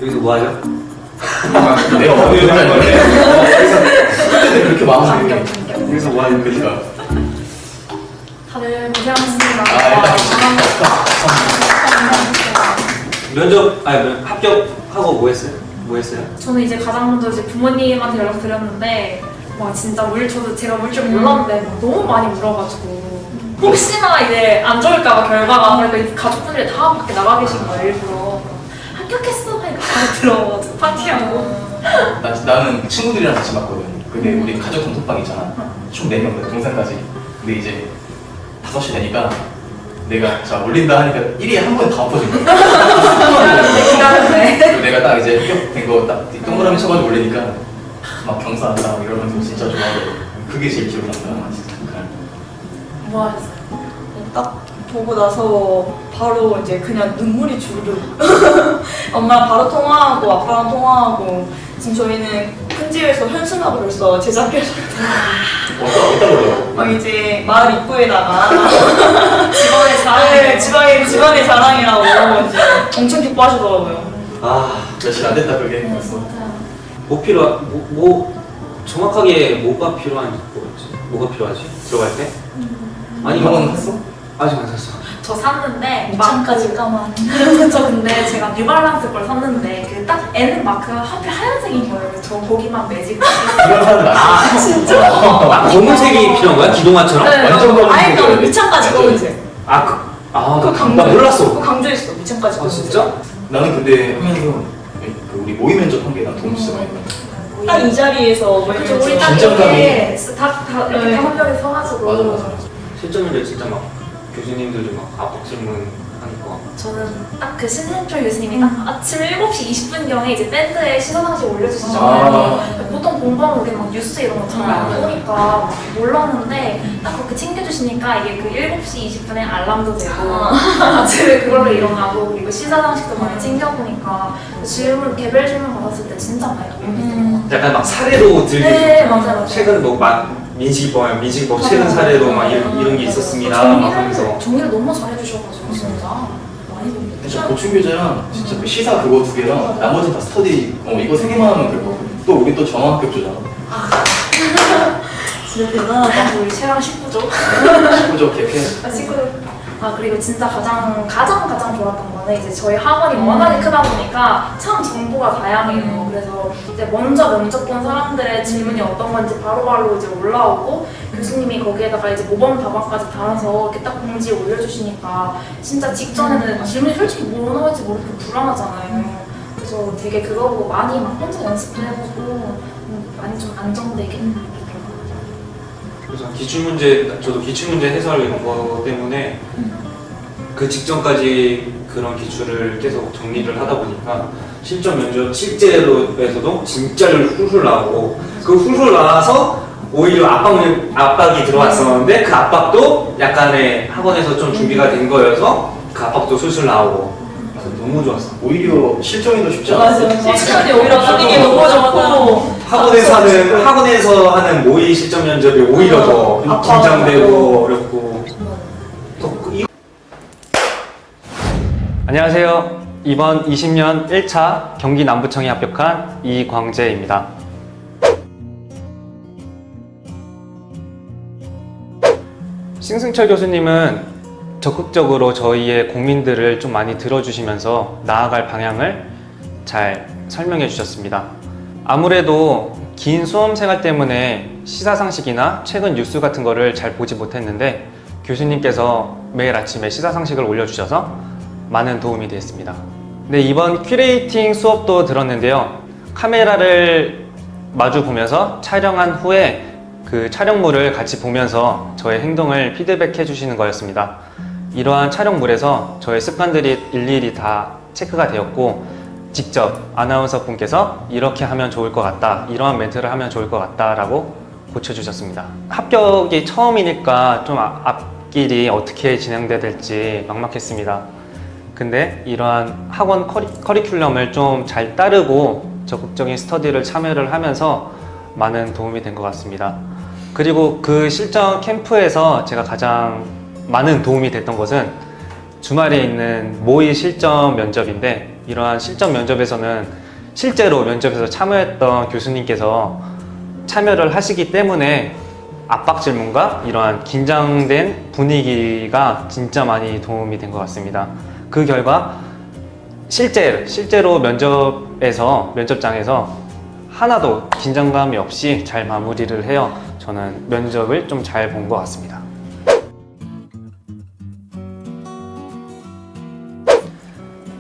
여기서 뭐 하죠? 내가 어디 할 건데? 여기서 이렇게 마음이 여기서 뭐 하는 거니까? 다들 고생하셨습니다. 면접 합격하고 뭐 했어요? 뭐 했어요? 저는 이제 가장 먼저 이제 부모님한테 연락드렸는데 와 진짜 제가 물 줄 몰랐는데 막 너무 많이 물어가지고 혹시나 이제 안 좋을까봐 결과가 그러니까 이제 가족분들이 다 밖에 나가 계신 거예요 일부러 합격했어 하니까 바로 들어가지고 파티하고 나는 친구들이랑 같이 봤거든. 근데 우리 가족 단톡방 있잖아. 총 4명, 동생까지. 근데 이제 5시 되니까 내가 자 올린다 하니까 1위에 한 번에 다 엎어진 거야. 기다렸네. 그리고 내가 딱 이제 합격된 거 딱 동그라미 쳐가지고 올리니까 막 경사한다 이러면서 진짜 좋아하고 그게 제일 기억에 남다. 진짜. 뭐 하셨어요? 딱 보고 나서 바로 이제 그냥 눈물이 주르륵 엄마랑 바로 통화하고 아빠랑 통화하고 지금 저희는 큰 집에서 현수막을 벌써 제작해서 어디다 올려? 막 이제 마을 입구에다가 직원의 네, 자랑. 집안의 자랑이라고 이제 엄청 기뻐하시더라고요. 아, 며칠 안 됐다 그게. 네, 벌써. 뭐 정확하게 뭐가 필요한지 모르겠지. 뭐가 필요하지? 들어갈 때? 아니, 이거는 샀어? 아직 안 샀어. 저 샀는데 밑창까지 까만. 저 근데 제가 뉴발란스 걸 샀는데 그 딱 N 마크가 하필 하얀색인 거예요. 저 거기만 매직. 이런 사람들 많아. 진짜? 아, 검은색이 필요한 거야? 기동화처럼? 네. 완전 검은색. 아예 까만 밑창까지 검은색. 그거 강조. 몰랐어. 그거 강조했어 밑창까지 아, 검은색. 진짜? 나는 근데 하면서 그 우리 모의 면접 한 게 난 도움 진짜 많이 받았어. 딱 이 자리에서 그죠 우리 딱 긴장감이. 이렇게 이렇게 네. 다섯 명이 서가지고. 맞아. 실전인데 진짜 막 교수님들도 막 압박 질문 하니까. 저는 딱 그 신생철 교수님이 딱 아침 7시 20분경에 이제 밴드에 시사상식 올려주시잖아요. 아. 보통 공부하면 우리 막 뉴스 이런 거 잘 안 보니까 몰랐는데 딱 그렇게 챙겨주시니까 이게 그 7시 20분에 알람도 되고 아침에 그걸로 일어나고 그리고 시사상식도 많이 챙겨보니까 개별 질문 받았을 때 진짜 많이 도움이 돼요. 약간 막 사례로 들리죠. 네, 맞아요. 최근 민식이법 최근 사례로 막 이런 게 있었습니다. 막 하면서. 정리를 너무 잘해주셔가지고 진짜 많이 도움이 돼요. 진짜 보충 교재랑 진짜 그 시사 그거 2개랑 나머지 다 스터디 이거 3개만 하면 될 것 같아. 또 우리 또 정화 합격조잖아. 진짜 대단하다. 우리 최랑 19조. 19조 기억해. 그리고 진짜 가장 좋았던 거는 이제 저희 학원이 워낙에 크다 보니까 참 정보가 다양해요. 그래서 이제 먼저 면접 본 사람들의 질문이 어떤 건지 바로바로 이제 올라오고 교수님이 거기에다가 이제 모범 답안까지 달아서 이렇게 딱 공지에 올려주시니까 진짜 직전에는 질문이 솔직히 뭐 나올지 모르고 불안하잖아요. 그래서 되게 그거 보고 많이 막 혼자 연습도 해보고 많이 좀 안정되게 그래서 저도 기출문제 해설 이런 거 때문에 그 직전까지 그런 기출을 계속 정리를 하다 보니까 실전 면접 실제로에서도 진짜를 훌훌 나오고 그 훌훌 나와서 오히려 압박이 들어왔었는데 그 압박도 약간의 학원에서 좀 준비가 된 거여서 그 압박도 술술 나오고 그래서 너무 좋았어. 오히려 실전이 더 쉽지 않았어? 맞아요. 시간이 오히려 분위기 너무 좋고 학원에서 하는 모의 실전 면접이 오히려 더 긴장되고 어렵고 안녕하세요. 이번 20년 1차 경기 남부청에 합격한 이광재입니다. 신승철 교수님은 적극적으로 저희의 고민들을 좀 많이 들어주시면서 나아갈 방향을 잘 설명해 주셨습니다. 아무래도 긴 수험 생활 때문에 시사상식이나 최근 뉴스 같은 거를 잘 보지 못했는데 교수님께서 매일 아침에 시사상식을 올려주셔서 많은 도움이 됐습니다. 네, 이번 큐레이팅 수업도 들었는데요. 카메라를 마주 보면서 촬영한 후에 그 촬영물을 같이 보면서 저의 행동을 피드백해 주시는 거였습니다. 이러한 촬영물에서 저의 습관들이 일일이 다 체크가 되었고 직접 아나운서 분께서 이렇게 하면 좋을 것 같다, 이러한 멘트를 하면 좋을 것 같다 라고 고쳐주셨습니다. 합격이 처음이니까 좀 앞길이 어떻게 진행돼야 될지 막막했습니다. 근데 이러한 학원 커리큘럼을 좀 잘 따르고 적극적인 스터디를 참여를 하면서 많은 도움이 된 것 같습니다. 그리고 그 실전 캠프에서 제가 가장 많은 도움이 됐던 것은 주말에 있는 모의 실전 면접인데 이러한 실전 면접에서는 실제로 면접에서 참여했던 교수님께서 참여를 하시기 때문에 압박 질문과 이러한 긴장된 분위기가 진짜 많이 도움이 된 것 같습니다. 그 결과 실제로 면접장에서 하나도 긴장감이 없이 잘 마무리를 해요. 저는 면접을 좀 잘 본 것 같습니다.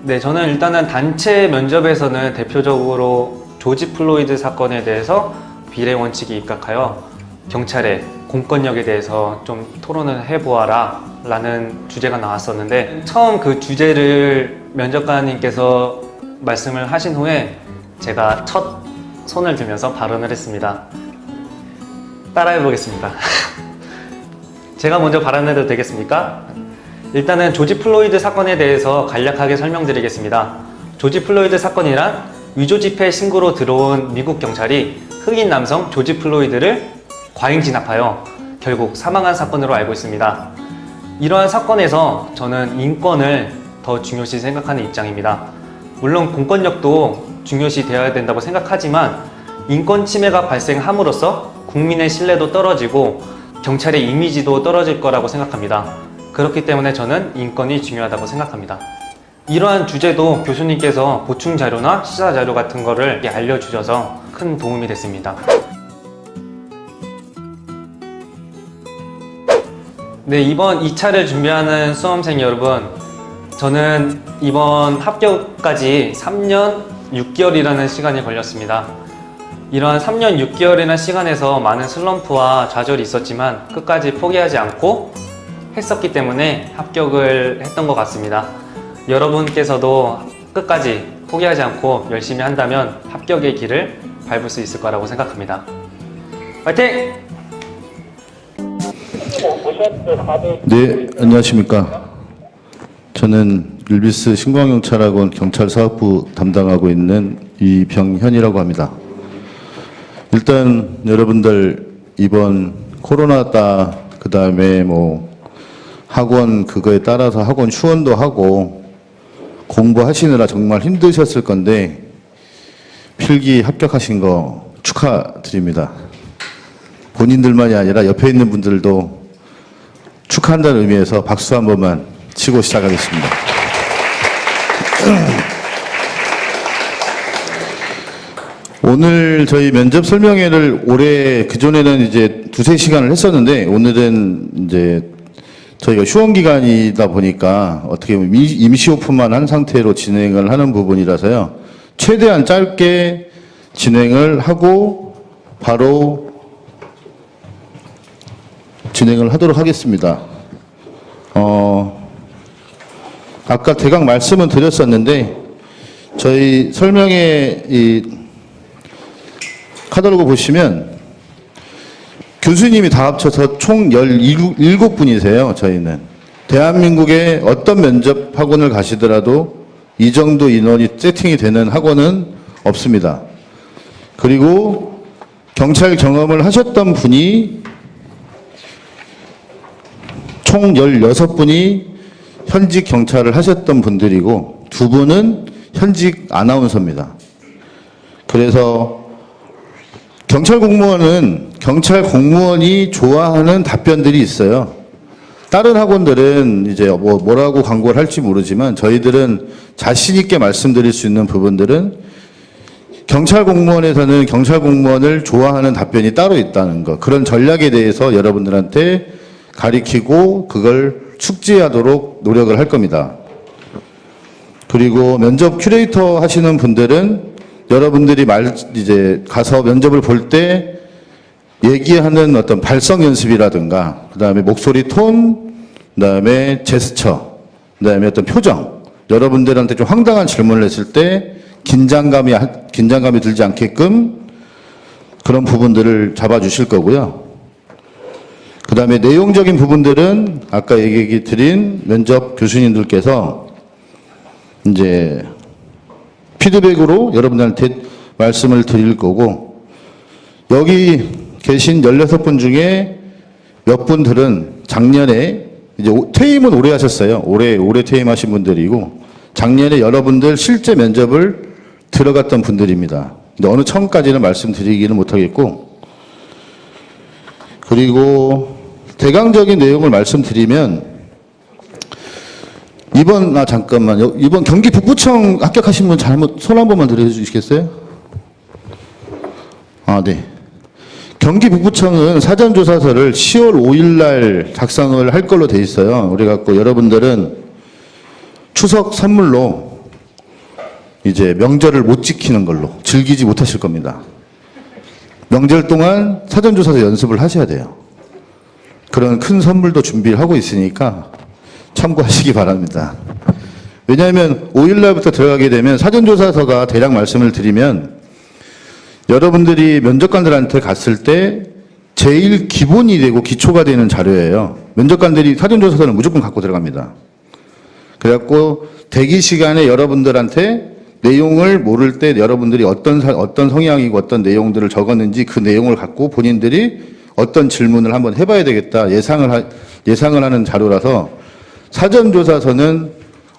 네, 저는 일단은 단체 면접에서는 대표적으로 조지 플로이드 사건에 대해서 비례 원칙이 입각하여 경찰의 공권력에 대해서 좀 토론을 해보아라 라는 주제가 나왔었는데, 처음 그 주제를 면접관님께서 말씀을 하신 후에 제가 첫 손을 들면서 발언을 했습니다. 따라해 보겠습니다. 제가 먼저 발언해도 되겠습니까? 일단은 조지 플로이드 사건에 대해서 간략하게 설명드리겠습니다. 조지 플로이드 사건이란 위조 지폐 신고로 들어온 미국 경찰이 흑인 남성 조지 플로이드를 과잉 진압하여 결국 사망한 사건으로 알고 있습니다. 이러한 사건에서 저는 인권을 더 중요시 생각하는 입장입니다. 물론 공권력도 중요시 되어야 된다고 생각하지만 인권 침해가 발생함으로써 국민의 신뢰도 떨어지고 경찰의 이미지도 떨어질 거라고 생각합니다. 그렇기 때문에 저는 인권이 중요하다고 생각합니다. 이러한 주제도 교수님께서 보충 자료나 시사 자료 같은 거를 알려주셔서 큰 도움이 됐습니다. 네, 이번 2차를 준비하는 수험생 여러분, 저는 이번 합격까지 3년 6개월이라는 시간이 걸렸습니다. 이러한 3년 6개월이라는 시간에서 많은 슬럼프와 좌절이 있었지만 끝까지 포기하지 않고 했었기 때문에 합격을 했던 것 같습니다. 여러분께서도 끝까지 포기하지 않고 열심히 한다면 합격의 길을 밟을 수 있을 거라고 생각합니다. 화이팅! 네, 안녕하십니까. 저는 율비스 신광경찰학원 경찰사업부 담당하고 있는 이병현이라고 합니다. 일단 여러분들 이번 코로나다, 그 다음에 뭐 학원 그거에 따라서 학원 휴원도 하고 공부하시느라 정말 힘드셨을 건데 필기 합격하신 거 축하드립니다. 본인들만이 아니라 옆에 있는 분들도 축하한다는 의미에서 박수 한 번만 치고 시작하겠습니다. 오늘 저희 면접 설명회를 올해 그전에는 이제 2-3시간을 했었는데 오늘은 이제 저희가 휴원 기간이다 보니까 어떻게 보면 임시 오픈만 한 상태로 진행을 하는 부분이라서요. 최대한 짧게 진행을 하고 바로 진행을 하도록 하겠습니다. 아까 대강 말씀은 드렸었는데 저희 설명회 이 카탈로그 보시면 교수님이 다 합쳐서 총 17분이세요. 저희는 대한민국의 어떤 면접 학원을 가시더라도 이 정도 인원이 세팅이 되는 학원은 없습니다. 그리고 경찰 경험을 하셨던 분이 총 16분이 현직 경찰을 하셨던 분들이고 2분은 현직 아나운서입니다. 그래서 경찰 공무원이 좋아하는 답변들이 있어요. 다른 학원들은 이제 뭐라고 광고를 할지 모르지만 저희들은 자신 있게 말씀드릴 수 있는 부분들은 경찰 공무원에서는 경찰 공무원을 좋아하는 답변이 따로 있다는 거, 그런 전략에 대해서 여러분들한테 가리키고 그걸 숙지하도록 노력을 할 겁니다. 그리고 면접 큐레이터 하시는 분들은 여러분들이 이제 가서 면접을 볼 때 얘기하는 어떤 발성 연습이라든가, 그 다음에 목소리 톤, 그 다음에 제스처, 그 다음에 어떤 표정, 여러분들한테 좀 황당한 질문을 했을 때 긴장감이 들지 않게끔 그런 부분들을 잡아주실 거고요. 그 다음에 내용적인 부분들은 아까 얘기 드린 면접 교수님들께서 이제 피드백으로 여러분들한테 말씀을 드릴 거고, 여기 계신 16분 중에 몇 분들은 작년에 이제 퇴임은 오래 하셨어요. 올해 퇴임하신 분들이고, 작년에 여러분들 실제 면접을 들어갔던 분들입니다. 근데 어느 청까지는 말씀드리기는 못하겠고, 그리고 대강적인 내용을 말씀드리면 이번 경기 북부청 합격하신 분 손 한 번만 들어주시겠어요? 네. 경기 북부청은 사전조사서를 10월 5일 날 작성을 할 걸로 돼 있어요. 그래갖고 여러분들은 추석 선물로 이제 명절을 못 지키는 걸로 즐기지 못하실 겁니다. 명절 동안 사전조사서 연습을 하셔야 돼요. 그런 큰 선물도 준비를 하고 있으니까 참고하시기 바랍니다. 왜냐하면 5일 날부터 들어가게 되면 사전조사서가 대략 말씀을 드리면 여러분들이 면접관들한테 갔을 때 제일 기본이 되고 기초가 되는 자료예요. 면접관들이 사전조사서는 무조건 갖고 들어갑니다. 그래갖고 대기 시간에 여러분들한테 내용을 모를 때 여러분들이 어떤 성향이고 어떤 내용들을 적었는지 그 내용을 갖고 본인들이 어떤 질문을 한번 해봐야 되겠다 예상을 하는 자료라서 사전조사서는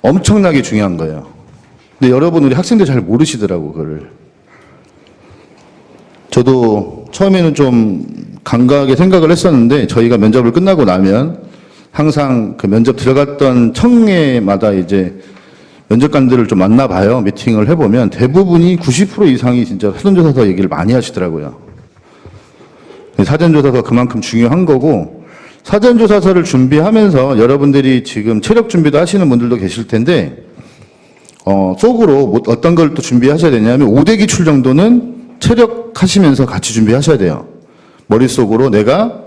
엄청나게 중요한 거예요. 근데 여러분 우리 학생들 잘 모르시더라고 그걸. 저도 처음에는 좀 간과하게 생각을 했었는데 저희가 면접을 끝나고 나면 항상 그 면접 들어갔던 청회마다 이제 면접관들을 좀 만나봐요. 미팅을 해보면 대부분이 90% 이상이 진짜 사전조사서 얘기를 많이 하시더라고요. 사전조사서 그만큼 중요한 거고 사전조사서를 준비하면서 여러분들이 지금 체력 준비도 하시는 분들도 계실 텐데 속으로 어떤 걸 또 준비하셔야 되냐면 5대 기출 정도는 체력하시면서 같이 준비하셔야 돼요. 머릿속으로 내가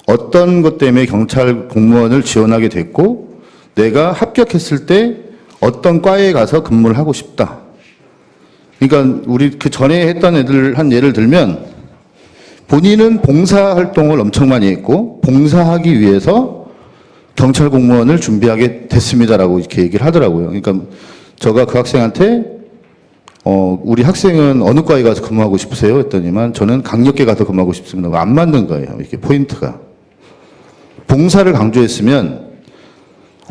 어떤 것 때문에 경찰 공무원을 지원하게 됐고 내가 합격했을 때 어떤 과에 가서 근무를 하고 싶다. 그러니까 우리 그 전에 했던 애들 한 예를 들면 본인은 봉사활동을 엄청 많이 했고 봉사하기 위해서 경찰 공무원을 준비하게 됐습니다라고 이렇게 얘기를 하더라고요. 그러니까 제가 그 학생한테 우리 학생은 어느 과에 가서 근무하고 싶으세요? 했더니만 저는 강력계 가서 근무하고 싶습니다. 안 맞는 거예요. 이렇게 포인트가. 봉사를 강조했으면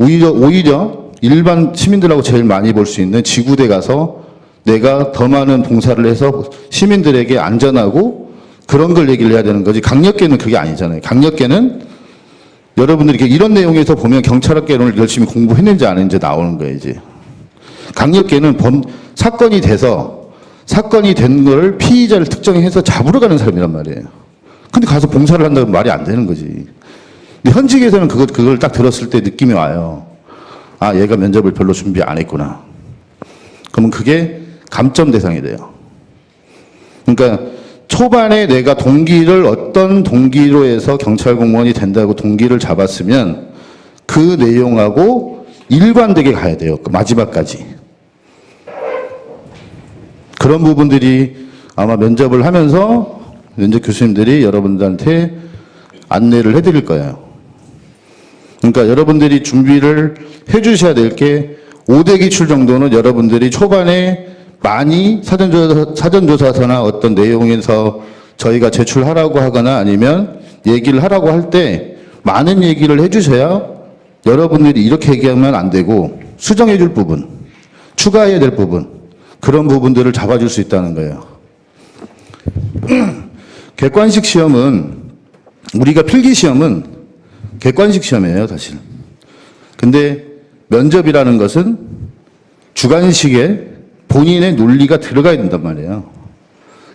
오히려 일반 시민들하고 제일 많이 볼 수 있는 지구대 가서 내가 더 많은 봉사를 해서 시민들에게 안전하고 그런 걸 얘기를 해야 되는 거지. 강력계는 그게 아니잖아요. 강력계는 여러분들이 이런 내용에서 보면 경찰학개론을 열심히 공부했는지 안 했는지 나오는 거예요, 이제. 강력계는 사건이 된 걸 피의자를 특정해서 잡으러 가는 사람이란 말이에요. 근데 가서 봉사를 한다면 말이 안 되는 거지. 근데 현직에서는 그걸 딱 들었을 때 느낌이 와요. 아, 얘가 면접을 별로 준비 안 했구나. 그러면 그게 감점 대상이 돼요. 그러니까 초반에 내가 동기를 어떤 동기로 해서 경찰 공무원이 된다고 동기를 잡았으면 그 내용하고 일관되게 가야 돼요. 그 마지막까지. 그런 부분들이 아마 면접을 하면서 면접 교수님들이 여러분들한테 안내를 해드릴 거예요. 그러니까 여러분들이 준비를 해주셔야 될 게 5대 기출 정도는 여러분들이 초반에 많이 사전조사서나 어떤 내용에서 저희가 제출하라고 하거나 아니면 얘기를 하라고 할 때 많은 얘기를 해주셔야 여러분들이 이렇게 얘기하면 안 되고 수정해 줄 부분, 추가해야 될 부분, 그런 부분들을 잡아줄 수 있다는 거예요. 객관식 시험은, 우리가 필기 시험은 객관식 시험이에요, 사실. 근데 면접이라는 것은 주관식에 본인의 논리가 들어가야 된단 말이에요.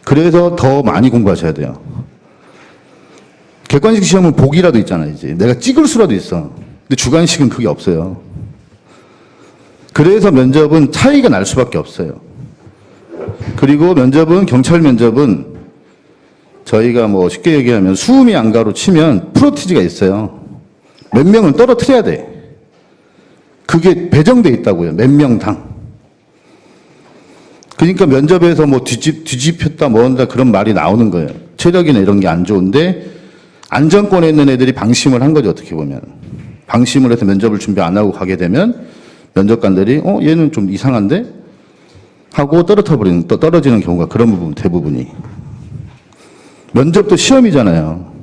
그래서 더 많이 공부하셔야 돼요. 객관식 시험은 보기라도 있잖아요, 이제. 내가 찍을 수라도 있어. 근데 주관식은 그게 없어요. 그래서 면접은 차이가 날 수밖에 없어요. 그리고 면접은, 경찰 면접은 저희가 뭐 쉽게 얘기하면 수음이 안가로 치면 프로티지가 있어요. 몇 명은 떨어뜨려야 돼. 그게 배정돼 있다고요. 몇 명당. 그러니까 면접에서 뭐 뒤집혔다 뭐한다 그런 말이 나오는 거예요. 체력이나 이런 게 안 좋은데 안정권에 있는 애들이 방심을 한 거죠. 어떻게 보면. 방심을 해서 면접을 준비 안 하고 가게 되면 면접관들이 얘는 좀 이상한데? 하고 떨어지는 경우가 그런 부분 대부분이. 면접도 시험이잖아요.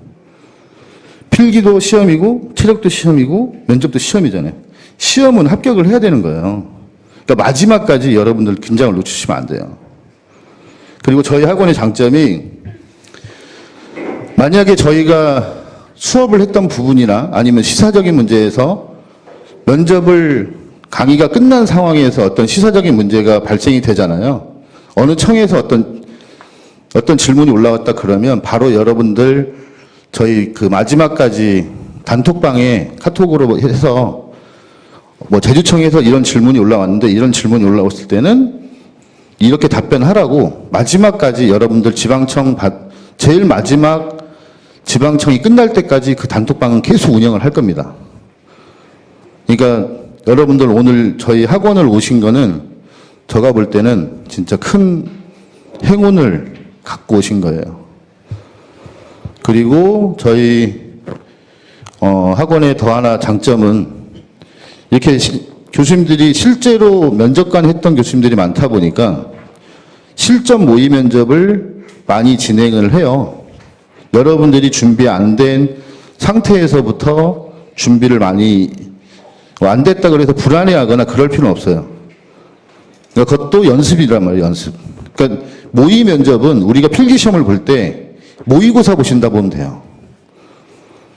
필기도 시험이고 체력도 시험이고 면접도 시험이잖아요. 시험은 합격을 해야 되는 거예요. 그러니까 마지막까지 여러분들 긴장을 놓치시면 안 돼요. 그리고 저희 학원의 장점이 만약에 저희가 수업을 했던 부분이나 아니면 시사적인 문제에서 면접을 강의가 끝난 상황에서 어떤 시사적인 문제가 발생이 되잖아요. 어느 청에서 어떤 질문이 올라왔다 그러면 바로 여러분들 저희 그 마지막까지 단톡방에 카톡으로 해서 뭐 제주청에서 이런 질문이 올라왔는데 이런 질문이 올라왔을 때는 이렇게 답변하라고 마지막까지 여러분들 제일 마지막 지방청이 끝날 때까지 그 단톡방은 계속 운영을 할 겁니다. 그러니까 여러분들 오늘 저희 학원을 오신 거는 제가 볼 때는 진짜 큰 행운을 갖고 오신 거예요. 그리고 저희 학원의 더 하나 장점은 이렇게 교수님들이 실제로 면접관 했던 교수님들이 많다 보니까 실전 모의 면접을 많이 진행을 해요. 여러분들이 준비 안 된 상태에서부터 준비를 많이 안 됐다 그래서 불안해하거나 그럴 필요는 없어요. 그러니까 그것도 연습이란 말이에요, 연습. 그러니까 모의 면접은 우리가 필기시험을 볼 때 모의고사 보신다 보면 돼요.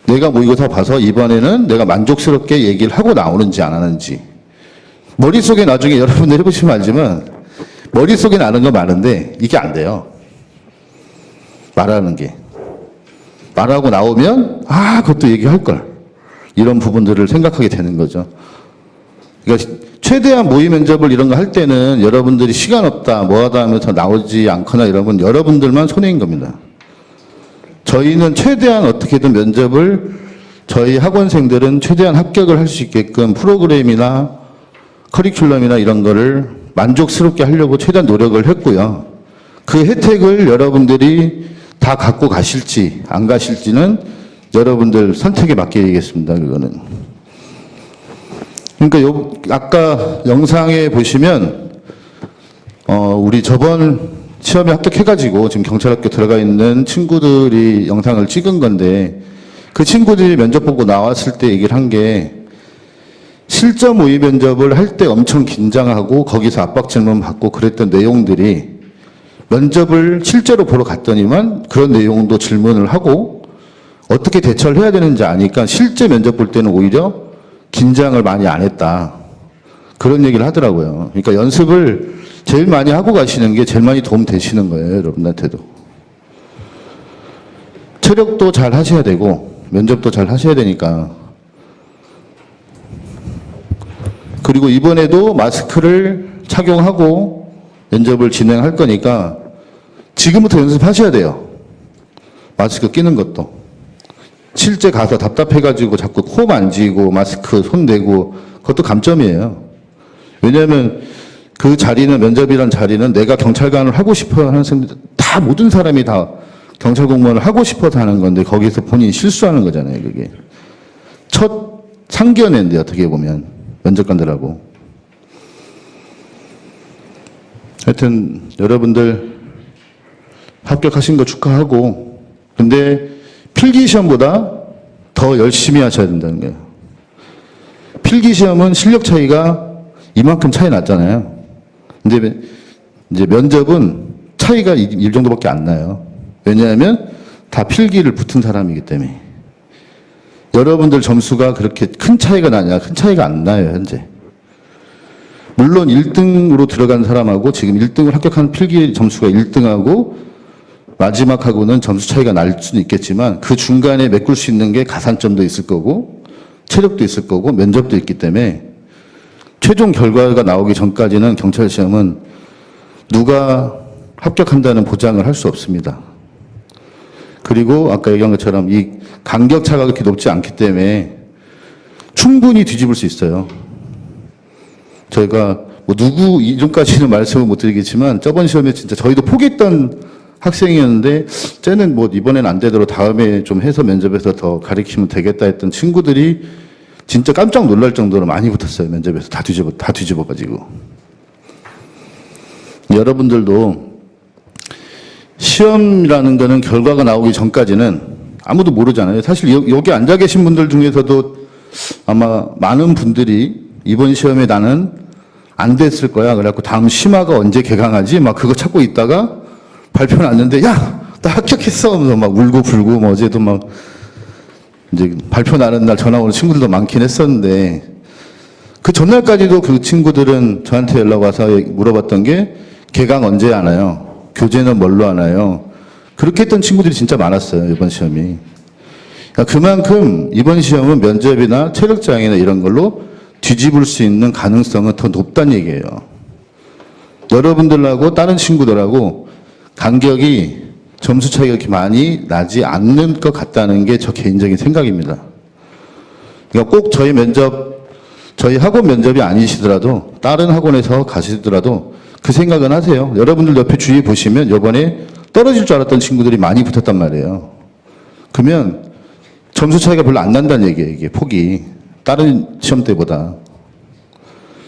내가 모의고사 봐서 이번에는 내가 만족스럽게 얘기를 하고 나오는지 안 하는지. 머릿속에 나중에 여러분들 해보시면 알지만 머릿속에 나는 거 많은데 이게 안 돼요. 말하는 게. 말하고 나오면 그것도 얘기할 걸. 이런 부분들을 생각하게 되는 거죠. 그러니까 최대한 모의 면접을 이런 거 할 때는 여러분들이 시간 없다, 뭐하다 하면서 나오지 않거나 이러면 여러분들만 손해인 겁니다. 저희는 최대한 어떻게든 면접을 저희 학원생들은 최대한 합격을 할 수 있게끔 프로그램이나 커리큘럼이나 이런 거를 만족스럽게 하려고 최대한 노력을 했고요. 그 혜택을 여러분들이 다 갖고 가실지 안 가실지는 여러분들 선택에 맡기겠습니다. 그거는. 그러니까 아까 영상에 보시면 우리 저번 시험에 합격해가지고 지금 경찰학교 들어가 있는 친구들이 영상을 찍은 건데 그 친구들이 면접 보고 나왔을 때 얘기를 한 게 실전 모의 면접을 할 때 엄청 긴장하고 거기서 압박 질문 받고 그랬던 내용들이 면접을 실제로 보러 갔더니만 그런 내용도 질문을 하고 어떻게 대처를 해야 되는지 아니까 실제 면접 볼 때는 오히려 긴장을 많이 안 했다. 그런 얘기를 하더라고요. 그러니까 연습을 제일 많이 하고 가시는 게 제일 많이 도움 되시는 거예요, 여러분한테도. 체력도 잘 하셔야 되고 면접도 잘 하셔야 되니까. 그리고 이번에도 마스크를 착용하고 면접을 진행할 거니까 지금부터 연습하셔야 돼요. 마스크 끼는 것도. 실제 가서 답답해가지고 자꾸 코 만지고 마스크 손 대고 그것도 감점이에요. 왜냐하면 그 자리는 면접이란 자리는 내가 경찰관을 하고 싶어 하는 사람들 다 모든 사람이 다 경찰 공무원을 하고 싶어서 하는 건데 거기서 본인이 실수하는 거잖아요. 그게 첫 상견례인데 어떻게 보면 면접관들하고. 하여튼 여러분들 합격하신 거 축하하고 근데 필기시험보다 더 열심히 하셔야 된다는 거예요. 필기시험은 실력 차이가 이만큼 차이 났잖아요. 근데 이제 면접은 차이가 이 정도밖에 안 나요. 왜냐하면 다 필기를 붙은 사람이기 때문에. 여러분들 점수가 그렇게 큰 차이가 나냐? 큰 차이가 안 나요, 현재. 물론 1등으로 들어간 사람하고 지금 1등을 합격한 필기 점수가 1등하고 마지막하고는 점수 차이가 날 수는 있겠지만 그 중간에 메꿀 수 있는 게 가산점도 있을 거고 체력도 있을 거고 면접도 있기 때문에 최종 결과가 나오기 전까지는 경찰 시험은 누가 합격한다는 보장을 할 수 없습니다. 그리고 아까 얘기한 것처럼 이 간격차가 그렇게 높지 않기 때문에 충분히 뒤집을 수 있어요. 저희가 뭐 누구 이름까지는 말씀을 못 드리겠지만 저번 시험에 진짜 저희도 포기했던 학생이었는데 쟤는 뭐 이번엔 안 되더라도 다음에 좀 해서 면접에서 더 가르치면 되겠다 했던 친구들이 진짜 깜짝 놀랄 정도로 많이 붙었어요. 면접에서 다 뒤집어가지고. 여러분들도 시험이라는 거는 결과가 나오기 전까지는 아무도 모르잖아요. 사실 여기 앉아 계신 분들 중에서도 아마 많은 분들이 이번 시험에 나는 안 됐을 거야. 그래갖고 다음 심화가 언제 개강하지? 막 그거 찾고 있다가 발표 났는데, 야! 나 합격했어! 하면서 막 울고 불고, 뭐 어제도 막, 이제 발표 나는 날 전화 오는 친구들도 많긴 했었는데, 그 전날까지도 그 친구들은 저한테 연락 와서 물어봤던 게, 개강 언제 하나요? 교재는 뭘로 하나요? 그렇게 했던 친구들이 진짜 많았어요, 이번 시험이. 그러니까 그만큼 이번 시험은 면접이나 체력장애나 이런 걸로 뒤집을 수 있는 가능성은 더 높다는 얘기예요. 여러분들하고 다른 친구들하고 간격이 점수 차이가 이렇게 많이 나지 않는 것 같다는 게 저 개인적인 생각입니다. 그러니까 꼭 저희 학원 면접이 아니시더라도 다른 학원에서 가시더라도 그 생각은 하세요. 여러분들 옆에 주위에 보시면 이번에 떨어질 줄 알았던 친구들이 많이 붙었단 말이에요. 그러면 점수 차이가 별로 안 난다는 얘기예요. 이게 폭이. 다른 시험 때보다.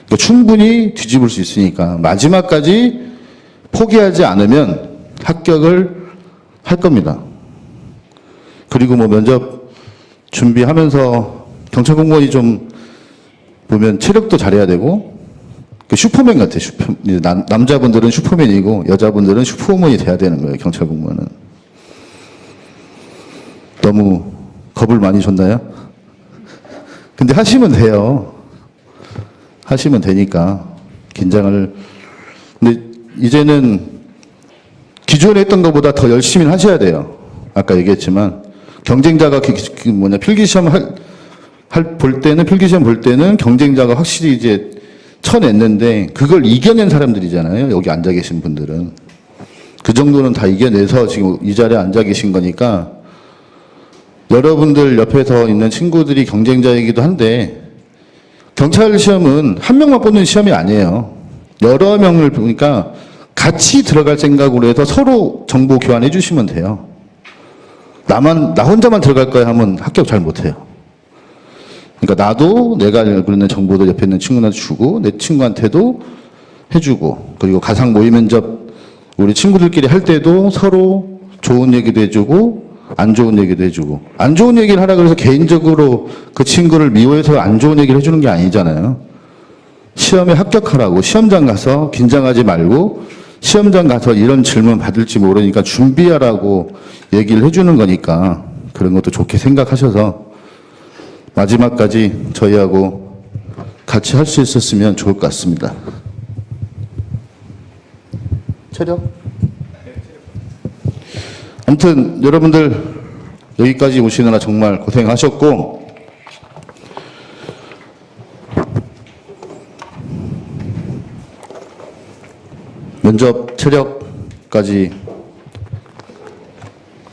그러니까 충분히 뒤집을 수 있으니까 마지막까지 포기하지 않으면 합격을 할 겁니다. 그리고 뭐 면접 준비하면서 경찰 공무원이 좀 보면 체력도 잘해야 되고 슈퍼맨 같아. 남자분들은 슈퍼맨이고 여자분들은 슈퍼우먼이 돼야 되는 거예요. 경찰 공무원은. 너무 겁을 많이 줬나요? 근데 하시면 돼요. 하시면 되니까 긴장을. 근데 이제는 기존에 했던 것보다 더 열심히 하셔야 돼요. 아까 얘기했지만 경쟁자가 필기시험 필기시험 볼 때는 경쟁자가 확실히 이제 쳐냈는데 그걸 이겨낸 사람들이잖아요. 여기 앉아 계신 분들은. 그 정도는 다 이겨내서 지금 이 자리에 앉아 계신 거니까 여러분들 옆에 서 있는 친구들이 경쟁자이기도 한데 경찰 시험은 한 명만 뽑는 시험이 아니에요. 여러 명을 보니까 같이 들어갈 생각으로 해서 서로 정보 교환해 주시면 돼요. 나 혼자만 들어갈 거야 하면 합격 잘 못해요. 그러니까 나도 내가 알고 있는 정보도 옆에 있는 친구한테 주고 내 친구한테도 해주고 그리고 가상 모의 면접 우리 친구들끼리 할 때도 서로 좋은 얘기도 해주고 안 좋은 얘기도 해주고 안 좋은 얘기를 하라 그래서 개인적으로 그 친구를 미워해서 안 좋은 얘기를 해주는 게 아니잖아요. 시험에 합격하라고 시험장 가서 긴장하지 말고 시험장 가서 이런 질문 받을지 모르니까 준비하라고 얘기를 해주는 거니까 그런 것도 좋게 생각하셔서 마지막까지 저희하고 같이 할 수 있었으면 좋을 것 같습니다. 체력? 아무튼 여러분들 여기까지 오시느라 정말 고생하셨고 면접 체력까지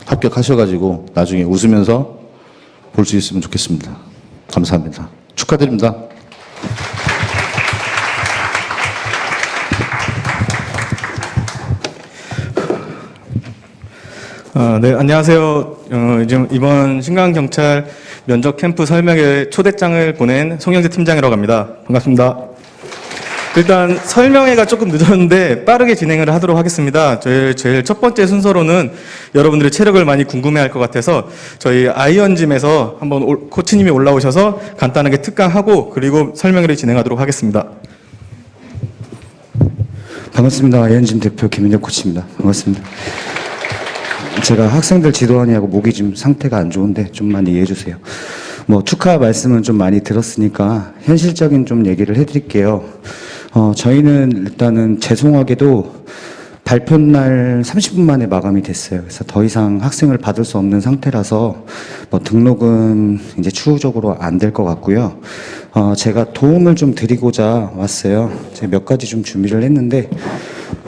합격하셔가지고 나중에 웃으면서 볼 수 있으면 좋겠습니다. 감사합니다. 축하드립니다. 네, 안녕하세요. 이번 신강경찰 면접 캠프 설명회 초대장을 보낸 송영재 팀장이라고 합니다. 반갑습니다. 일단 설명회가 조금 늦었는데 빠르게 진행을 하도록 하겠습니다. 제일 첫 번째 순서로는 여러분들이 체력을 많이 궁금해할 것 같아서 저희 아이언짐에서 한번 코치님이 올라오셔서 간단하게 특강하고 그리고 설명회를 진행하도록 하겠습니다. 반갑습니다. 아이언짐 대표 김민혁 코치입니다. 반갑습니다. 제가 학생들 지도하느라고 목이 좀 상태가 안 좋은데 좀만 이해해 주세요. 뭐 축하 말씀은 좀 많이 들었으니까 현실적인 좀 얘기를 해드릴게요. 저희는 일단은 죄송하게도 발표날 30분 만에 마감이 됐어요. 그래서 더 이상 학생을 받을 수 없는 상태라서 뭐 등록은 이제 추후적으로 안 될 것 같고요. 제가 도움을 좀 드리고자 왔어요. 제가 몇 가지 좀 준비를 했는데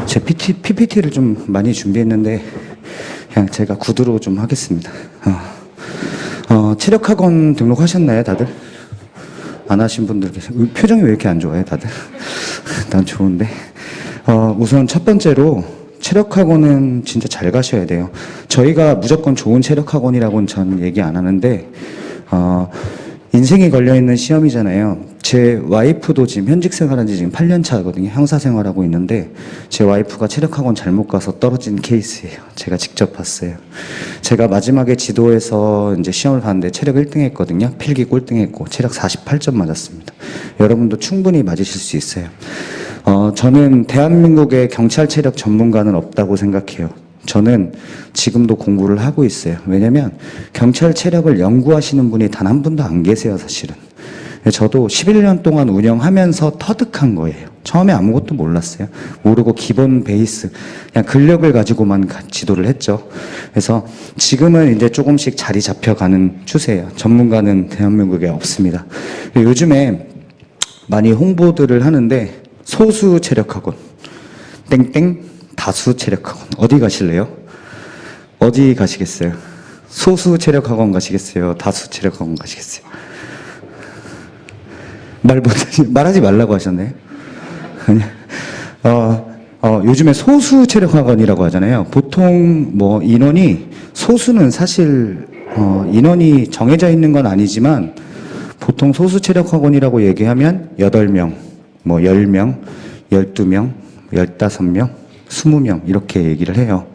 제 PPT를 좀 많이 준비했는데 그냥 제가 구두로 좀 하겠습니다. 체력학원 등록하셨나요, 다들? 안 하신 분들 계세요? 표정이 왜 이렇게 안 좋아요, 다들? 난 좋은데. 우선 첫 번째로 체력학원은 진짜 잘 가셔야 돼요. 저희가 무조건 좋은 체력학원이라고는 전 얘기 안 하는데, 인생이 걸려있는 시험이잖아요. 제 와이프도 지금 현직 생활한 지 지금 8년 차거든요. 형사 생활하고 있는데 제 와이프가 체력학원 잘못 가서 떨어진 케이스예요. 제가 직접 봤어요. 제가 마지막에 지도에서 이제 시험을 봤는데 체력 1등 했거든요. 필기 꼴등 했고 체력 48점 맞았습니다. 여러분도 충분히 맞으실 수 있어요. 저는 대한민국의 경찰 체력 전문가는 없다고 생각해요. 저는 지금도 공부를 하고 있어요. 왜냐면 경찰 체력을 연구하시는 분이 단 한 분도 안 계세요, 사실은. 저도 11년 동안 운영하면서 터득한 거예요. 처음에 아무것도 몰랐어요. 모르고 기본 베이스, 그냥 근력을 가지고만 지도를 했죠. 그래서 지금은 이제 조금씩 자리 잡혀가는 추세예요. 전문가는 대한민국에 없습니다. 요즘에 많이 홍보들을 하는데 소수 체력학원, 땡땡 다수 체력학원, 어디 가실래요? 어디 가시겠어요? 소수 체력학원 가시겠어요? 다수 체력학원 가시겠어요? 말하지 말라고 하셨네. 요즘에 소수 체력학원이라고 하잖아요. 보통 뭐 인원이, 소수는 사실 인원이 정해져 있는 건 아니지만 보통 소수 체력학원이라고 얘기하면 8명, 뭐 10명, 12명, 15명, 20명 이렇게 얘기를 해요.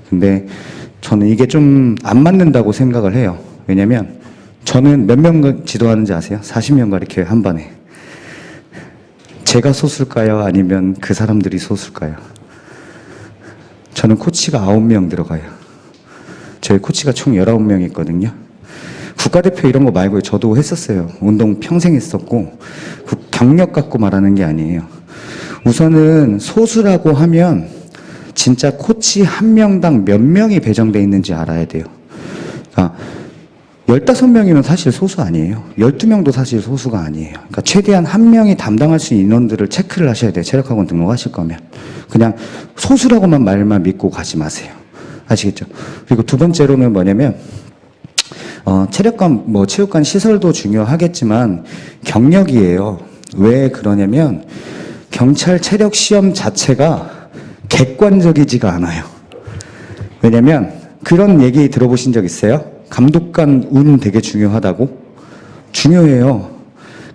근데 저는 이게 좀 안 맞는다고 생각을 해요. 왜냐면 저는 몇 명 지도하는지 아세요? 40명 가르쳐요, 한 번에. 제가 소수일까요? 아니면 그 사람들이 소수일까요? 저는 코치가 9명 들어가요. 저희 코치가 총 19명 있거든요. 국가대표 이런 거 말고 저도 했었어요. 운동 평생 했었고, 그 경력 갖고 말하는 게 아니에요. 우선은 소수라고 하면 진짜 코치 한 명당 몇 명이 배정돼 있는지 알아야 돼요. 그러니까 15명이면 사실 소수 아니에요. 12명도 사실 소수가 아니에요. 그러니까 최대한 한 명이 담당할 수 있는 인원들을 체크를 하셔야 돼요. 체력학원 등록하실 거면. 그냥 소수라고만 말만 믿고 가지 마세요. 아시겠죠? 그리고 두 번째로는 뭐냐면, 체력관, 체육관 시설도 중요하겠지만, 경력이에요. 왜 그러냐면, 경찰 체력 시험 자체가 객관적이지가 않아요. 왜냐면, 그런 얘기 들어보신 적 있어요? 감독관 운 되게 중요하다고? 중요해요.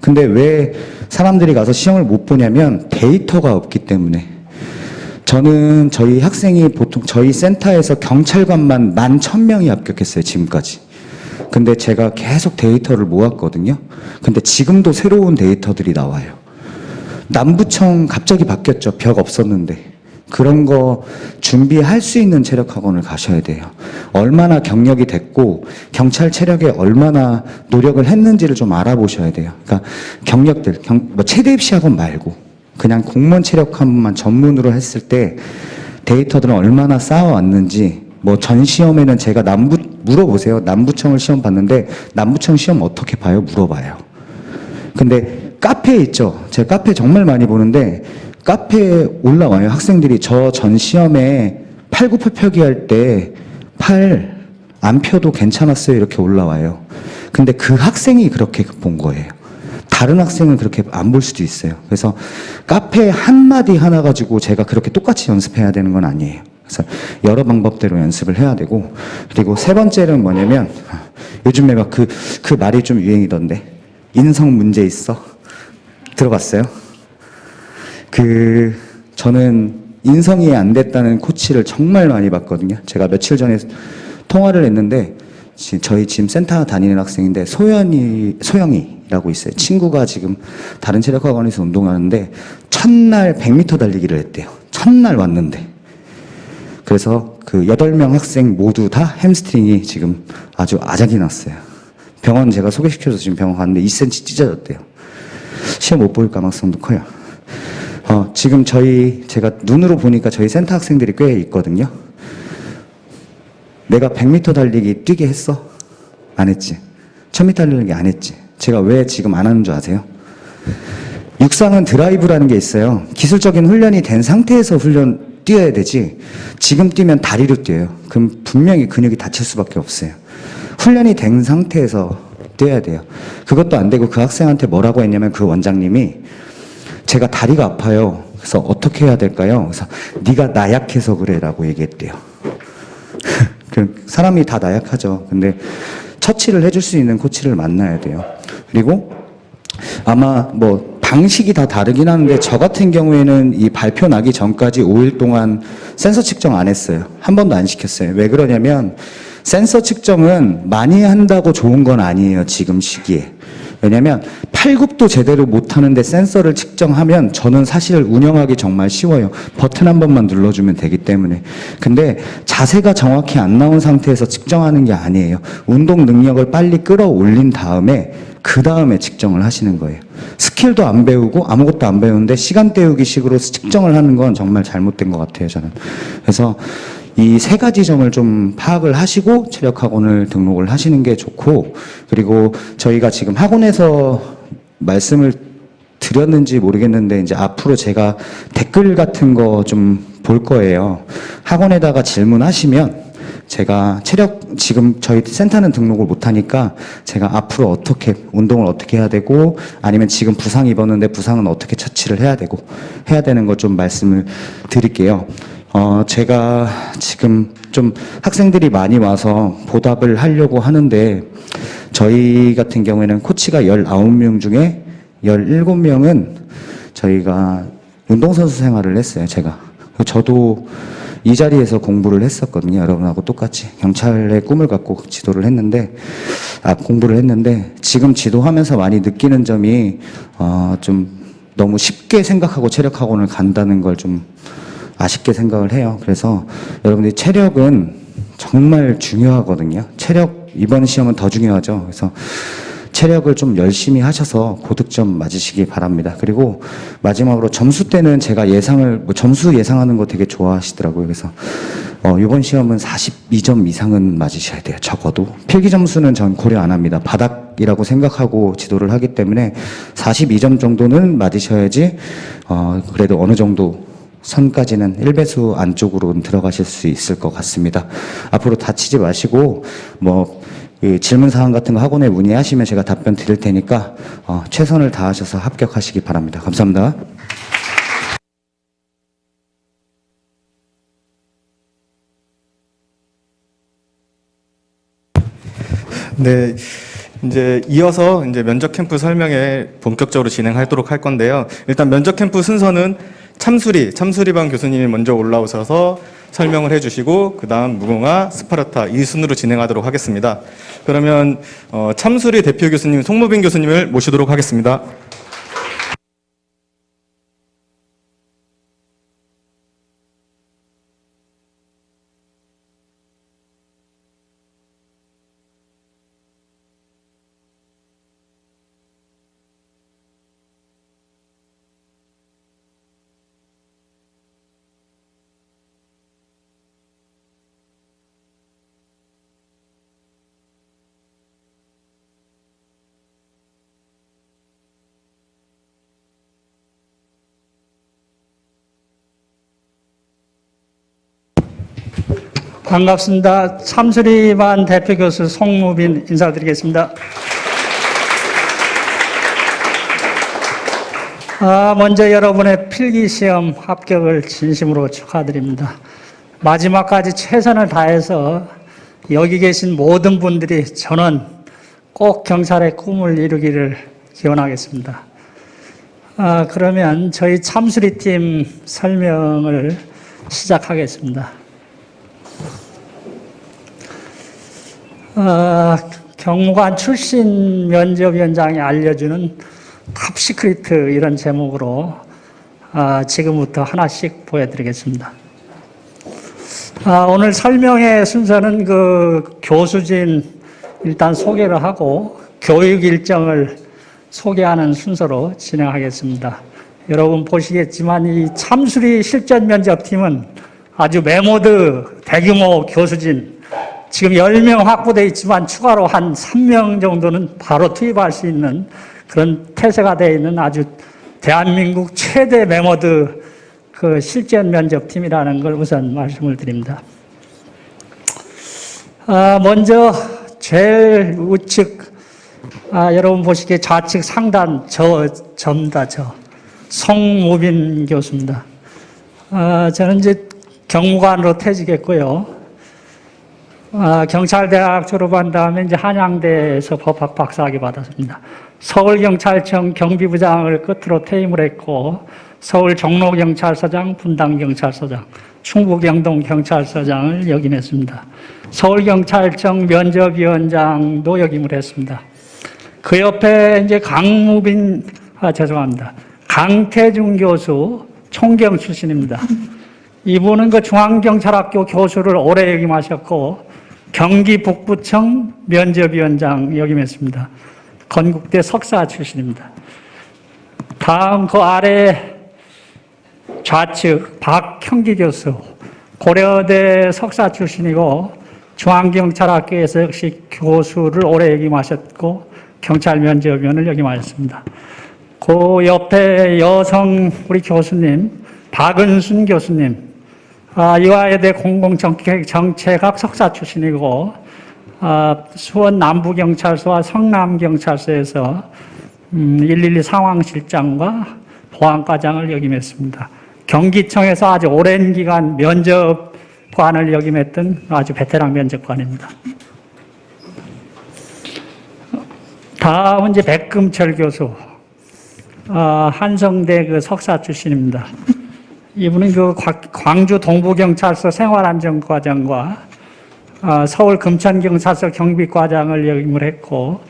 근데 왜 사람들이 가서 시험을 못 보냐면 데이터가 없기 때문에. 저는 저희 학생이 보통 저희 센터에서 경찰관만 11,000명이 합격했어요, 지금까지. 근데 제가 계속 데이터를 모았거든요. 근데 지금도 새로운 데이터들이 나와요. 남부청 갑자기 바뀌었죠. 벽 없었는데. 그런 거 준비할 수 있는 체력학원을 가셔야 돼요. 얼마나 경력이 됐고 경찰 체력에 얼마나 노력을 했는지를 좀 알아보셔야 돼요. 그러니까 경력들, 체대 입시 학원 말고 그냥 공무원 체력학원만 전문으로 했을 때 데이터들은 얼마나 쌓아왔는지, 전 시험에는 제가 물어보세요. 남부청을 시험 봤는데 남부청 시험 어떻게 봐요? 물어봐요. 근데 카페에 있죠. 제가 카페 정말 많이 보는데 카페에 올라와요. 학생들이 저 전 시험에 8, 9, 8표기 할 때 8 안 펴도 괜찮았어요. 이렇게 올라와요. 근데 그 학생이 그렇게 본 거예요. 다른 학생은 그렇게 안 볼 수도 있어요. 그래서 카페 한마디 하나 가지고 제가 그렇게 똑같이 연습해야 되는 건 아니에요. 그래서 여러 방법대로 연습을 해야 되고, 그리고 세 번째는 뭐냐면, 요즘에 막 그 말이 좀 유행이던데, 인성 문제 있어? 들어봤어요? 저는 인성이 안 됐다는 코치를 정말 많이 봤거든요. 제가 며칠 전에 통화를 했는데, 저희 지금 센터 다니는 학생인데, 소영이라고 있어요. 친구가 지금 다른 체력학원에서 운동하는데, 첫날 100m 달리기를 했대요. 첫날 왔는데. 그래서 그 8명 학생 모두 다 햄스트링이 지금 아주 아작이 났어요. 병원 제가 소개시켜서 지금 병원 갔는데 2cm 찢어졌대요. 시험 못 볼 가능성도 커요. 지금 제가 눈으로 보니까 저희 센터 학생들이 꽤 있거든요. 내가 100m 달리기 뛰게 했어? 안 했지. 1000m 달리기 안 했지. 제가 왜 지금 안 하는 줄 아세요? 육상은 드라이브라는 게 있어요. 기술적인 훈련이 된 상태에서 뛰어야 되지. 지금 뛰면 다리로 뛰어요. 그럼 분명히 근육이 다칠 수밖에 없어요. 훈련이 된 상태에서 뛰어야 돼요. 그것도 안 되고 그 학생한테 뭐라고 했냐면, 그 원장님이 제가 다리가 아파요. 그래서 어떻게 해야 될까요? 그래서 네가 나약해서 그래라고 얘기했대요. 사람이 다 나약하죠. 근데 처치를 해줄 수 있는 코치를 만나야 돼요. 그리고 아마 방식이 다 다르긴 하는데, 저 같은 경우에는 이 발표 나기 전까지 5일 동안 센서 측정 안 했어요. 한 번도 안 시켰어요. 왜 그러냐면 센서 측정은 많이 한다고 좋은 건 아니에요, 지금 시기에. 왜냐면 팔굽도 제대로 못하는데 센서를 측정하면 저는 사실 운영하기 정말 쉬워요. 버튼 한 번만 눌러주면 되기 때문에. 근데 자세가 정확히 안 나온 상태에서 측정하는 게 아니에요. 운동 능력을 빨리 끌어올린 다음에 그 다음에 측정을 하시는 거예요. 스킬도 안 배우고 아무것도 안 배우는데 시간 때우기 식으로 측정을 하는 건 정말 잘못된 것 같아요, 저는. 그래서 이 세 가지 점을 좀 파악을 하시고 체력학원을 등록을 하시는 게 좋고, 그리고 저희가 지금 학원에서 말씀을 드렸는지 모르겠는데 이제 앞으로 제가 댓글 같은 거 좀 볼 거예요. 학원에다가 질문하시면 제가 지금 저희 센터는 등록을 못하니까 제가 앞으로 어떻게 운동을 어떻게 해야 되고, 아니면 지금 부상 입었는데 부상은 어떻게 처치를 해야 되고 해야 되는 거 좀 말씀을 드릴게요. 제가 지금 좀 학생들이 많이 와서 보답을 하려고 하는데, 저희 같은 경우에는 코치가 19명 중에 17명은 저희가 운동선수 생활을 했어요, 제가. 저도 이 자리에서 공부를 했었거든요. 여러분하고 똑같이. 경찰의 꿈을 갖고 지도를 했는데, 공부를 했는데, 지금 지도하면서 많이 느끼는 점이, 좀 너무 쉽게 생각하고 체력학원을 간다는 걸 좀 아쉽게 생각을 해요. 그래서 여러분들이 체력은 정말 중요하거든요. 이번 시험은 더 중요하죠. 그래서 체력을 좀 열심히 하셔서 고득점 맞으시기 바랍니다. 그리고 마지막으로 점수 때는 제가 점수 예상하는 거 되게 좋아하시더라고요. 그래서 이번 시험은 42점 이상은 맞으셔야 돼요. 적어도. 필기 점수는 전 고려 안 합니다. 바닥이라고 생각하고 지도를 하기 때문에 42점 정도는 맞으셔야지 그래도 어느 정도 선까지는 1배수 안쪽으로 들어가실 수 있을 것 같습니다. 앞으로 다치지 마시고 질문 사항 같은 거 학원에 문의하시면 제가 답변 드릴 테니까 최선을 다하셔서 합격하시기 바랍니다. 감사합니다. 네, 이제 이어서 이제 면접 캠프 설명회 본격적으로 진행하도록 할 건데요. 일단 면접 캠프 순서는 참수리반 교수님이 먼저 올라오셔서 설명을 해주시고, 그 다음 무궁화, 스파르타 이 순으로 진행하도록 하겠습니다. 그러면 참수리 대표 교수님 송무빈 교수님을 모시도록 하겠습니다. 반갑습니다. 참수리반 대표 교수 송무빈 인사드리겠습니다. 먼저 여러분의 필기시험 합격을 진심으로 축하드립니다. 마지막까지 최선을 다해서 여기 계신 모든 분들이 저는 꼭 경찰의 꿈을 이루기를 기원하겠습니다. 그러면 저희 참수리팀 설명을 시작하겠습니다. 경무관 출신 면접위원장이 알려주는 탑시크리트 이런 제목으로 지금부터 하나씩 보여드리겠습니다. 오늘 설명의 순서는 교수진 일단 소개를 하고 교육 일정을 소개하는 순서로 진행하겠습니다. 여러분 보시겠지만 이 참수리 실전 면접팀은 아주 메모드 대규모 교수진 지금 10명 확보되어 있지만 추가로 한 3명 정도는 바로 투입할 수 있는 그런 태세가 되어 있는 아주 대한민국 최대 메모드 실전 면접팀이라는 걸 우선 말씀을 드립니다. 먼저 제일 우측 여러분 보시기에 좌측 상단 저입니다. 송무빈 교수입니다. 저는 이제 경무관으로 퇴직했고요. 경찰대학 졸업한 다음에 이제 한양대에서 법학 박사학위 받았습니다. 서울경찰청 경비부장을 끝으로 퇴임을 했고, 서울 종로경찰서장, 분당경찰서장, 충북영동경찰서장을 역임했습니다. 서울경찰청 면접위원장도 역임을 했습니다. 그 옆에 이제 죄송합니다. 강태중 교수 총경 출신입니다. 이분은 그 중앙경찰학교 교수를 오래 역임하셨고 경기 북부청 면접위원장 역임했습니다. 건국대 석사 출신입니다. 다음 그 아래 좌측 박형기 교수 고려대 석사 출신이고 중앙경찰학교에서 역시 교수를 오래 역임하셨고 경찰 면접위원을 역임하셨습니다. 그 옆에 여성 우리 교수님 박은순 교수님 이화여대 공공정책학 석사 출신이고 수원 남부경찰서와 성남경찰서에서 112 상황실장과 보안과장을 역임했습니다. 경기청에서 아주 오랜 기간 면접관을 역임했던 아주 베테랑 면접관입니다. 다음은 이제 백금철 교수, 한성대 그 석사 출신입니다. 이분은 그 광주 동부경찰서 생활안전과장과 서울 금천경찰서 경비과장을 역임을 했고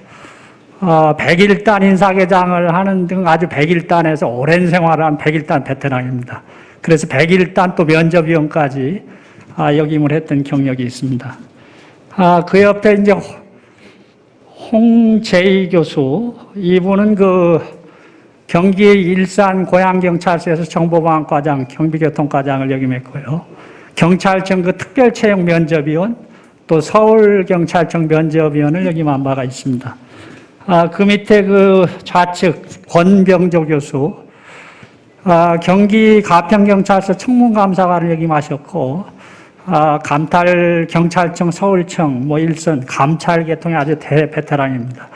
101단 인사계장을 하는 등 아주 101단에서 오랜 생활을 한 101단 베테랑입니다. 그래서 101단 또 면접위원까지 역임을 했던 경력이 있습니다. 그 옆에 이제 홍재희 교수, 이분은 그 경기 일산 고양경찰서에서 정보보안과장, 경비교통과장을 역임했고요. 경찰청 그 특별채용 면접위원, 또 서울경찰청 면접위원을 역임한 바가 있습니다. 그 밑에 그 좌측 권병조 교수, 경기 가평경찰서 청문감사관을 역임하셨고, 감탈경찰청 서울청, 일선 감찰계통의 아주 대베테랑입니다.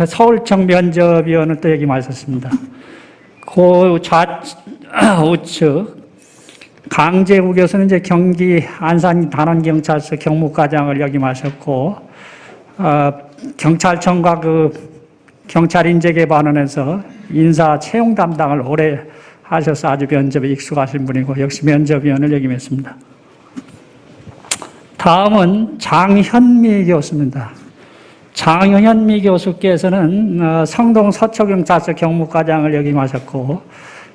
서울청 면접위원을 또 역임하셨습니다. 그 우측 강재우 교수는 이제 경기 안산 단원경찰서 경무과장을 역임하셨고, 경찰청과 그 경찰인재개발원에서 인사 채용 담당을 오래 하셔서 아주 면접에 익숙하신 분이고 역시 면접위원을 역임했습니다. 다음은 장현미 교수입니다. 장현미 교수께서는 성동 서초경찰서 경무과장을 역임하셨고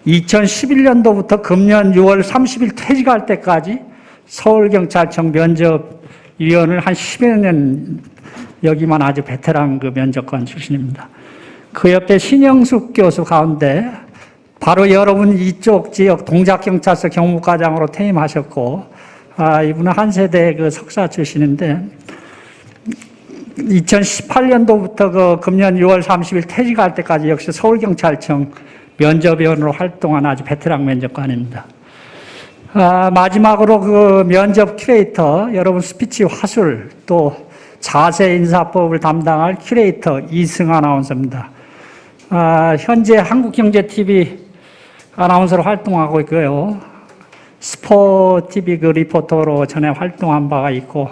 2011년도부터 금년 6월 30일 퇴직할 때까지 서울경찰청 면접위원을 한 10여 년 역임한 아주 베테랑 그 면접관 출신입니다. 그 옆에 신영숙 교수 가운데 바로 여러분 이쪽 지역 동작경찰서 경무과장으로 퇴임하셨고 이분은 한 세대 그 석사 출신인데 2018년도부터 그 금년 6월 30일 퇴직할 때까지 역시 서울경찰청 면접위원으로 활동한 아주 베테랑 면접관입니다. 마지막으로 그 면접 큐레이터, 여러분 스피치 화술 또 자세 인사법을 담당할 큐레이터 이승 아나운서입니다. 현재 한국경제TV 아나운서로 활동하고 있고요. 스포TV 그 리포터로 전에 활동한 바가 있고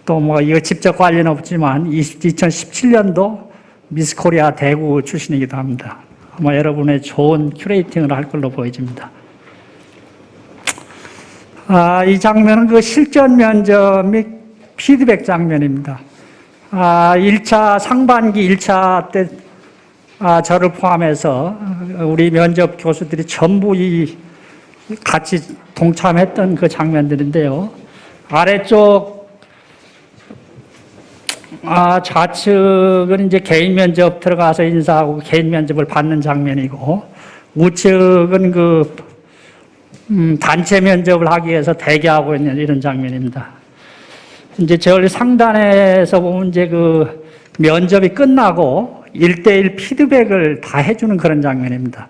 또 이거 직접 관련 없지만 2017년도 미스코리아 대구 출신이기도 합니다. 아마 여러분의 좋은 큐레이팅을 할 걸로 보여집니다. 이 장면은 그 실전 면접 및 피드백 장면입니다. 1차 상반기 1차 때 저를 포함해서 우리 면접 교수들이 전부 같이 동참했던 그 장면들인데요. 아래쪽 좌측은 이제 개인 면접 들어가서 인사하고 개인 면접을 받는 장면이고 우측은 그 단체 면접을 하기 위해서 대기하고 있는 이런 장면입니다. 이제 저희 상단에서 보면 이제 그 면접이 끝나고 1대1 피드백을 다 해주는 그런 장면입니다.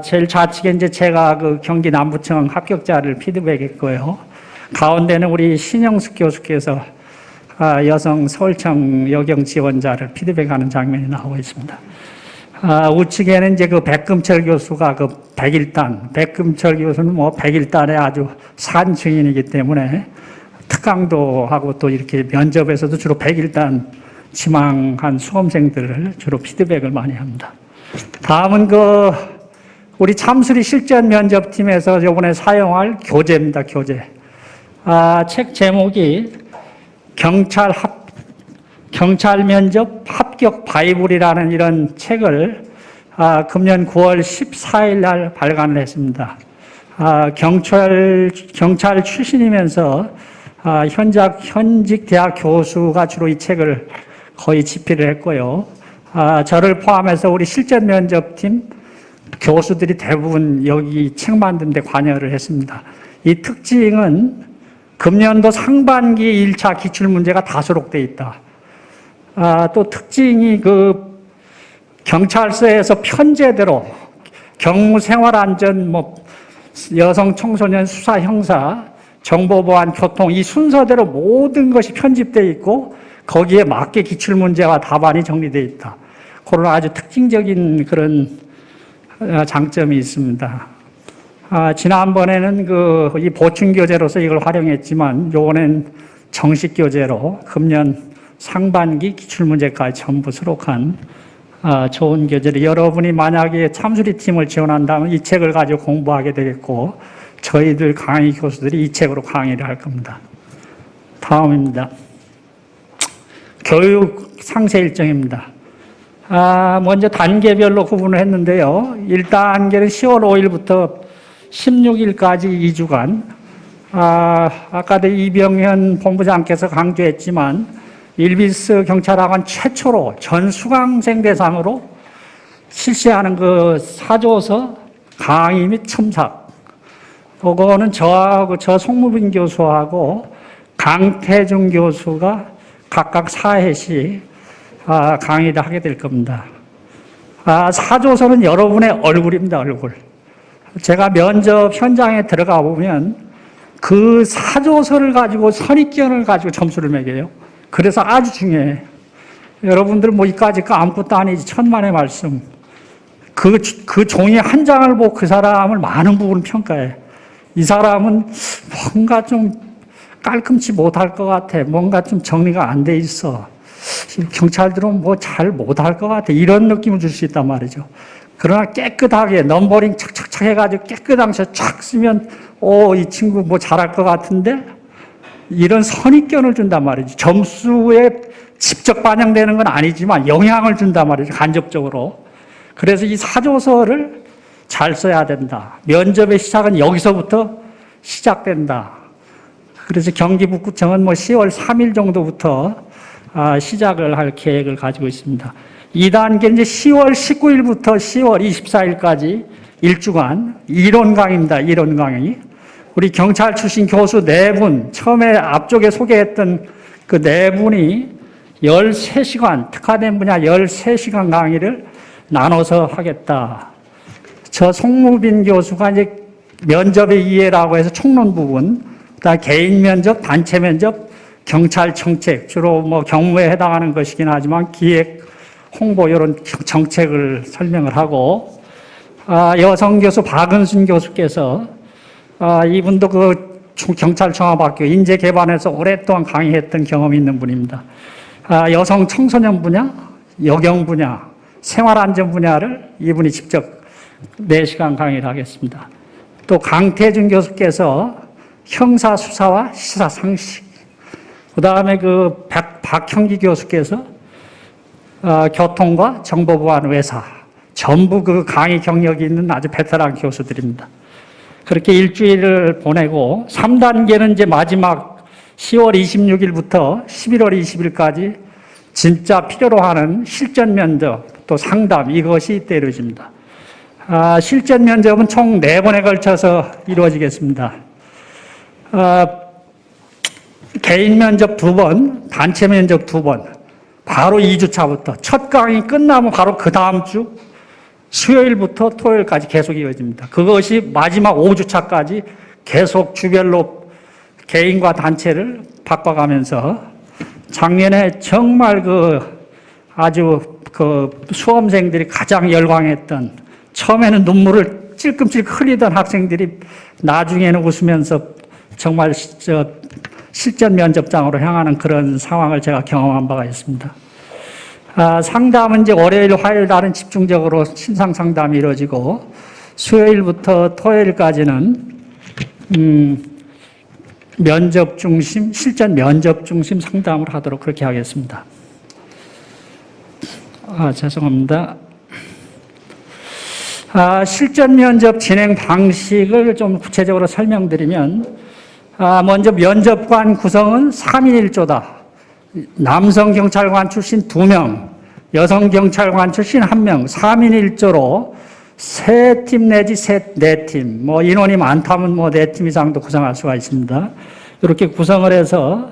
제일 좌측에 이제 제가 그 경기 남부청 합격자를 피드백했고요. 가운데는 우리 신영숙 교수께서 여성 서울청 여경 지원자를 피드백하는 장면이 나오고 있습니다. 우측에는 이제 그 백금철 교수가 그 101단, 백금철 교수는 101단의 아주 산증인이기 때문에 특강도 하고 또 이렇게 면접에서도 주로 101단 지망한 수험생들을 주로 피드백을 많이 합니다. 다음은 그 우리 참수리 실전 면접팀에서 이번에 사용할 교재입니다. 교재. 책 제목이 경찰 면접 합격 바이블이라는 이런 책을 금년 9월 14일 날 발간을 했습니다. 경찰 출신이면서 현직 대학 교수가 주로 이 책을 거의 집필을 했고요. 저를 포함해서 우리 실전 면접팀 교수들이 대부분 여기 책 만드는 데 관여를 했습니다. 이 특징은 금년도 상반기 1차 기출문제가 다 수록되어 있다. 또 특징이 그 경찰서에서 편제대로 경무생활안전, 여성 청소년 수사 형사, 정보보안 교통 이 순서대로 모든 것이 편집되어 있고 거기에 맞게 기출문제와 답안이 정리되어 있다. 그런 아주 특징적인 그런 장점이 있습니다. 지난번에는 이 보충교재로서 이걸 활용했지만 요번엔 정식 교재로 금년 상반기 기출문제까지 전부 수록한 좋은 교재를 여러분이 만약에 참수리팀을 지원한다면 이 책을 가지고 공부하게 되겠고 저희들 강의 교수들이 이 책으로 강의를 할 겁니다. 다음입니다. 교육 상세 일정입니다. 먼저 단계별로 구분을 했는데요. 1단계는 10월 5일부터 16일까지 2주간 아까도 이병현 본부장께서 강조했지만 일비스 경찰학원 최초로 전 수강생 대상으로 실시하는 그 사조서 강의 및 첨삭. 그거는 저하고 저 송무빈 교수하고 강태중 교수가 각각 4회씩 강의를 하게 될 겁니다. 사조서는 여러분의 얼굴입니다, 얼굴. 제가 면접 현장에 들어가 보면 그 사조서를 가지고 선입견을 가지고 점수를 매겨요. 그래서 아주 중요해요. 여러분들 이까지 거 아무것도 아니지 천만의 말씀. 그 종이 한 장을 보고 그 사람을 많은 부분 평가해. 이 사람은 뭔가 좀 깔끔치 못할 것 같아. 뭔가 좀 정리가 안 돼 있어. 경찰들은 잘 못할 것 같아. 이런 느낌을 줄 수 있단 말이죠. 그러나 깨끗하게 넘버링 착착착 해가지고 깨끗한 쫙 쓰면 이 친구 잘할 것 같은데 이런 선입견을 준단 말이죠. 점수에 직접 반영되는 건 아니지만 영향을 준단 말이죠. 간접적으로. 그래서 이 사조서를 잘 써야 된다. 면접의 시작은 여기서부터 시작된다. 그래서 경기북구청은 10월 3일 정도부터 시작을 할 계획을 가지고 있습니다. 2단계 이제 10월 19일부터 10월 24일까지 1주간 이론 강의입니다. 이론 강의. 우리 경찰 출신 교수 4분, 처음에 앞쪽에 소개했던 그 4분이 13시간, 특화된 분야 13시간 강의를 나눠서 하겠다. 저 송무빈 교수가 이제 면접의 이해라고 해서 총론 부분, 그다음에 개인 면접, 단체 면접, 경찰 정책, 주로 경무에 해당하는 것이긴 하지만 기획, 홍보 이런 정책을 설명을 하고, 여성 교수 박은순 교수께서 이분도 경찰종합학교 인재개발에서 오랫동안 강의했던 경험이 있는 분입니다. 여성 청소년 분야, 여경 분야, 생활안전 분야를 이분이 직접 4시간 강의를 하겠습니다. 또 강태준 교수께서 형사수사와 시사상식, 그 다음에 박형기 교수께서 교통과 정보보안 외사, 전부 강의 경력이 있는 아주 베테랑 교수들입니다. 그렇게 일주일을 보내고 3단계는 이제 마지막 10월 26일부터 11월 20일까지 진짜 필요로 하는 실전 면접 또 상담 이것이 이루어집니다. 실전 면접은 총 4번에 걸쳐서 이루어지겠습니다. 개인 면접 2번, 단체 면접 2번, 바로 2주차부터 첫 강의 끝나면 바로 그 다음 주 수요일부터 토요일까지 계속 이어집니다. 그것이 마지막 5주차까지 계속 주별로 개인과 단체를 바꿔가면서 작년에 정말 아주 수험생들이 가장 열광했던 처음에는 눈물을 찔끔찔끔 흘리던 학생들이 나중에는 웃으면서 정말 실전 면접장으로 향하는 그런 상황을 제가 경험한 바가 있습니다. 상담은 이제 월요일, 화요일 날은 집중적으로 신상 상담이 이루어지고 수요일부터 토요일까지는 면접 중심, 실전 면접 중심 상담을 하도록 그렇게 하겠습니다. 죄송합니다. 실전 면접 진행 방식을 좀 구체적으로 설명드리면, 먼저 면접관 구성은 3인 1조다. 남성 경찰관 출신 2명, 여성 경찰관 출신 1명, 3인 1조로 3팀 내지 4팀, 뭐 인원이 많다면 뭐 4팀 이상도 구성할 수가 있습니다. 이렇게 구성을 해서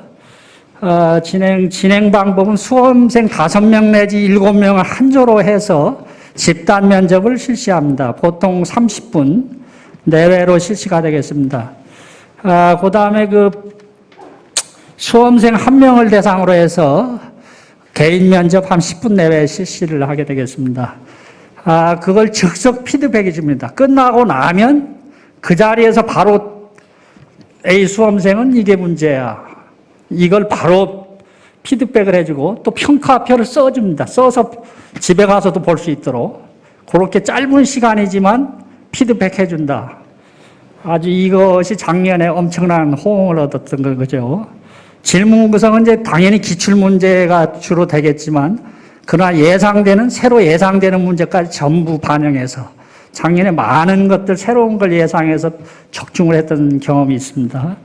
진행 방법은 수험생 5명 내지 7명을 한 조로 해서 집단 면접을 실시합니다. 보통 30분 내외로 실시가 되겠습니다. 그 다음에 수험생 1명을 대상으로 해서 개인 면접 한 10분 내외에 실시를 하게 되겠습니다. 그걸 즉석 피드백해 줍니다. 끝나고 나면 그 자리에서 바로 A 수험생은 이게 문제야. 이걸 바로 피드백을 해주고 또 평가표를 써줍니다. 써서 집에 가서도 볼 수 있도록 그렇게 짧은 시간이지만 피드백해 준다. 아주 이것이 작년에 엄청난 호응을 얻었던 거죠. 질문 구성은 이제 당연히 기출문제가 주로 되겠지만 그러나 새로 예상되는 문제까지 전부 반영해서 작년에 많은 것들 새로운 걸 예상해서 적중을 했던 경험이 있습니다.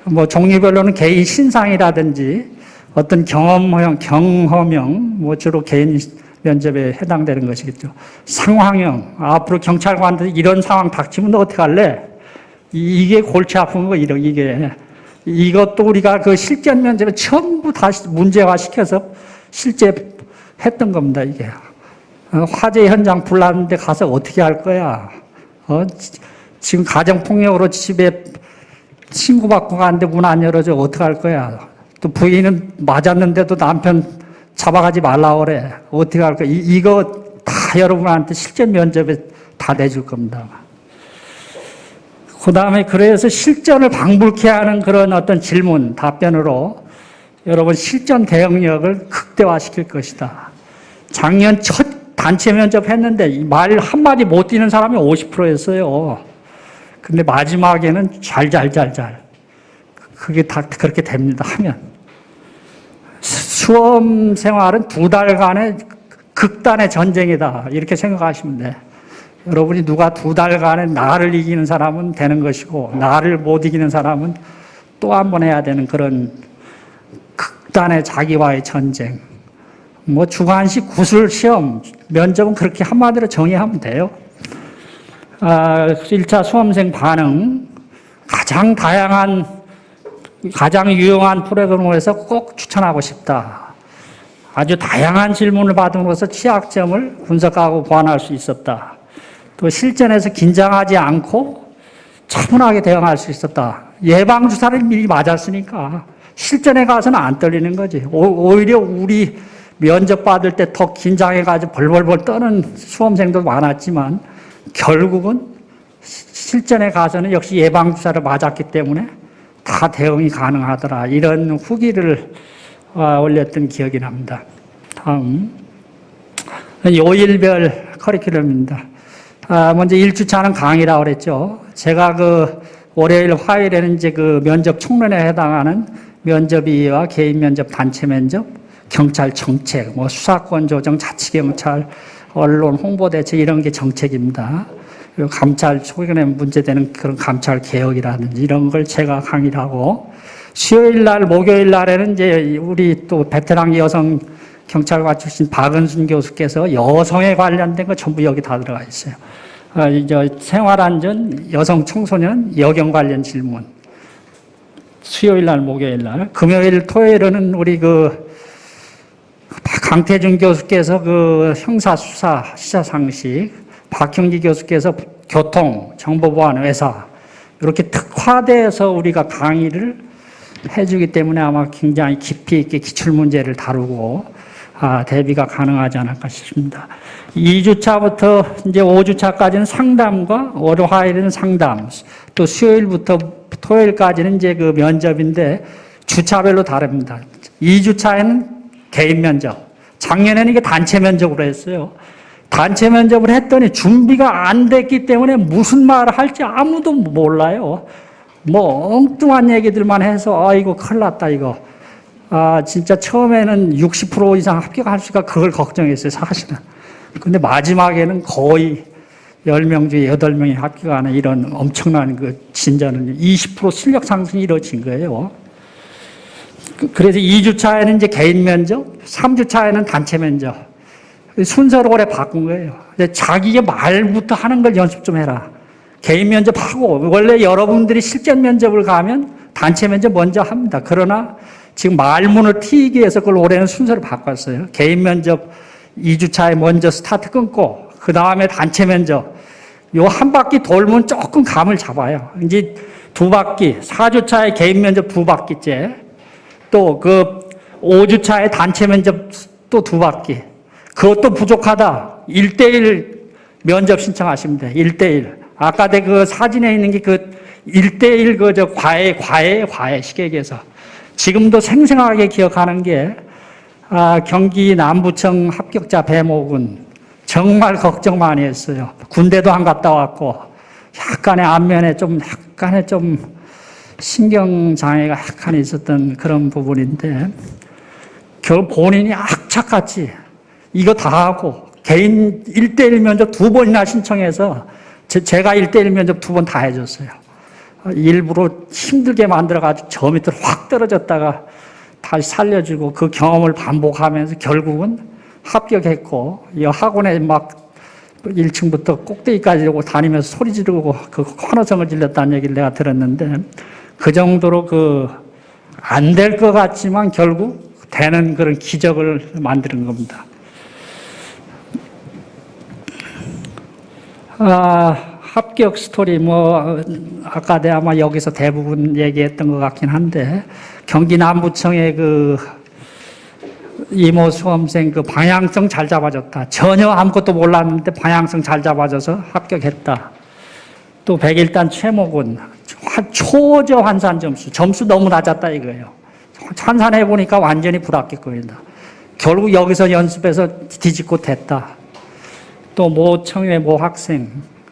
뭐 종류별로는 개인 신상이라든지 어떤 경험형, 뭐 주로 개인 면접에 해당되는 것이겠죠. 상황형, 앞으로 경찰관들 이런 상황 닥치면 너 어떻게 할래? 이게 골치 아픈 거, 이것도 우리가 그 실전 면접에 전부 다시 문제화 시켜서 실제 했던 겁니다, 이게. 화재 현장 불났는데 가서 어떻게 할 거야? 지금 가정폭력으로 집에 신고받고 가는데 문 안 열어줘, 어떻게 할 거야? 또 부인은 맞았는데도 남편 잡아가지 말라고 그래. 어떻게 할 거야? 이거 다 여러분한테 실전 면접에 다 내줄 겁니다. 그 다음에 그래서 실전을 방불케 하는 그런 어떤 질문, 답변으로 여러분 실전 대응력을 극대화시킬 것이다. 작년 첫 단체 면접 했는데 말 한마디 못 뛰는 사람이 50%였어요. 근데 마지막에는 잘. 그게 다 그렇게 됩니다, 하면. 수험 생활은 2달간의 극단의 전쟁이다. 이렇게 생각하시면 돼. 여러분이 누가 2달간에 나를 이기는 사람은 되는 것이고, 나를 못 이기는 사람은 또 한 번 해야 되는 그런 극단의 자기와의 전쟁. 뭐 주관식 구술 시험, 면접은 그렇게 한마디로 정의하면 돼요. 1차 수험생 반응, 가장 유용한 프로그램을 해서 꼭 추천하고 싶다. 아주 다양한 질문을 받음으로써 취약점을 분석하고 보완할 수 있었다. 또 실전에서 긴장하지 않고 차분하게 대응할 수 있었다. 예방주사를 미리 맞았으니까 실전에 가서는 안 떨리는 거지. 오히려 우리 면접 받을 때 더 긴장해가지고 벌벌벌 떠는 수험생도 많았지만 결국은 실전에 가서는 역시 예방주사를 맞았기 때문에 다 대응이 가능하더라. 이런 후기를 올렸던 기억이 납니다. 다음. 요일별 커리큘럼입니다. 먼저 1주차는 강의라고 그랬죠. 제가 월요일, 화요일에는 이제 면접 총론에 해당하는 면접위와 개인 면접, 단체 면접, 경찰 정책, 뭐 수사권 조정, 자치경찰, 언론 홍보 대책 이런 게 정책입니다. 그리고 감찰 최근에 문제되는 그런 감찰 개혁이라든지 이런 걸 제가 강의를 하고, 수요일 날, 목요일 날에는 이제 우리 또 베테랑 여성 경찰관 출신 박은순 교수께서 여성에 관련된 거 전부 여기 다 들어가 있어요. 이제 생활안전, 여성 청소년, 여경 관련 질문. 수요일 날, 목요일 날. 금요일, 토요일은 우리 강태준 교수께서 형사수사, 시사상식, 박형기 교수께서 교통, 정보보안, 외사, 이렇게 특화돼서 우리가 강의를 해주기 때문에 아마 굉장히 깊이 있게 기출문제를 다루고, 대비가 가능하지 않을까 싶습니다. 2주차부터 이제 5주차까지는 상담과 월, 화일은 상담, 또 수요일부터 토요일까지는 이제 면접인데 주차별로 다릅니다. 2주차에는 개인 면접. 작년에는 이게 단체 면접으로 했어요. 단체 면접을 했더니 준비가 안 됐기 때문에 무슨 말을 할지 아무도 몰라요. 뭐 엉뚱한 얘기들만 해서 이거 큰일 났다 이거. 진짜 처음에는 60% 이상 합격할 수가 그걸 걱정했어요, 사실은. 근데 마지막에는 거의 10명 중에 8명이 합격하는 이런 엄청난 그 진전은 20% 실력 상승이 이루어진 거예요. 그래서 2주차에는 이제 개인 면접, 3주차에는 단체 면접. 순서를 오래 바꾼 거예요. 자기가 말부터 하는 걸 연습 좀 해라. 개인 면접하고, 원래 여러분들이 실전 면접을 가면 단체 면접 먼저 합니다. 그러나 지금 말문을 트이기 위해서 그걸 올해는 순서를 바꿨어요. 개인 면접 2주차에 먼저 스타트 끊고, 그 다음에 단체 면접. 요 한 바퀴 돌면 조금 감을 잡아요. 이제 2바퀴, 4주차에 개인 면접 2바퀴째, 또 그 5주차에 단체 면접 또 2바퀴. 그것도 부족하다. 1대1 면접 신청하시면 돼요. 1대1. 아까 그 사진에 있는 게 그 1대1 과외 시객에서. 지금도 생생하게 기억하는 게, 경기 남부청 합격자 배목은 정말 걱정 많이 했어요. 군대도 안 갔다 왔고, 약간의 안면에 약간의 신경장애가 약간 있었던 그런 부분인데, 결국 본인이 악착같이 이거 다 하고, 개인 1대1 면접 2번이나 신청해서, 제가 1대1 면접 2번 다 해줬어요. 일부러 힘들게 만들어가지고 저 밑으로 확 떨어졌다가 다시 살려주고 그 경험을 반복하면서 결국은 합격했고, 이 학원에 막 1층부터 꼭대기까지 오고 다니면서 소리 지르고 그 환호성을 질렀다는 얘기를 내가 들었는데, 그 정도로 안 될 것 같지만 결국 되는 그런 기적을 만드는 겁니다. 합격 스토리, 아까 내가 아마 여기서 대부분 얘기했던 것 같긴 한데, 경기 남부청의 이모 수험생 방향성 잘 잡아줬다. 전혀 아무것도 몰랐는데 방향성 잘 잡아줘서 합격했다. 또 100일단 최목은 초저 환산 점수 너무 낮았다 이거예요. 환산해보니까 완전히 불합격거린다. 결국 여기서 연습해서 뒤집고 됐다. 또 모청의 학생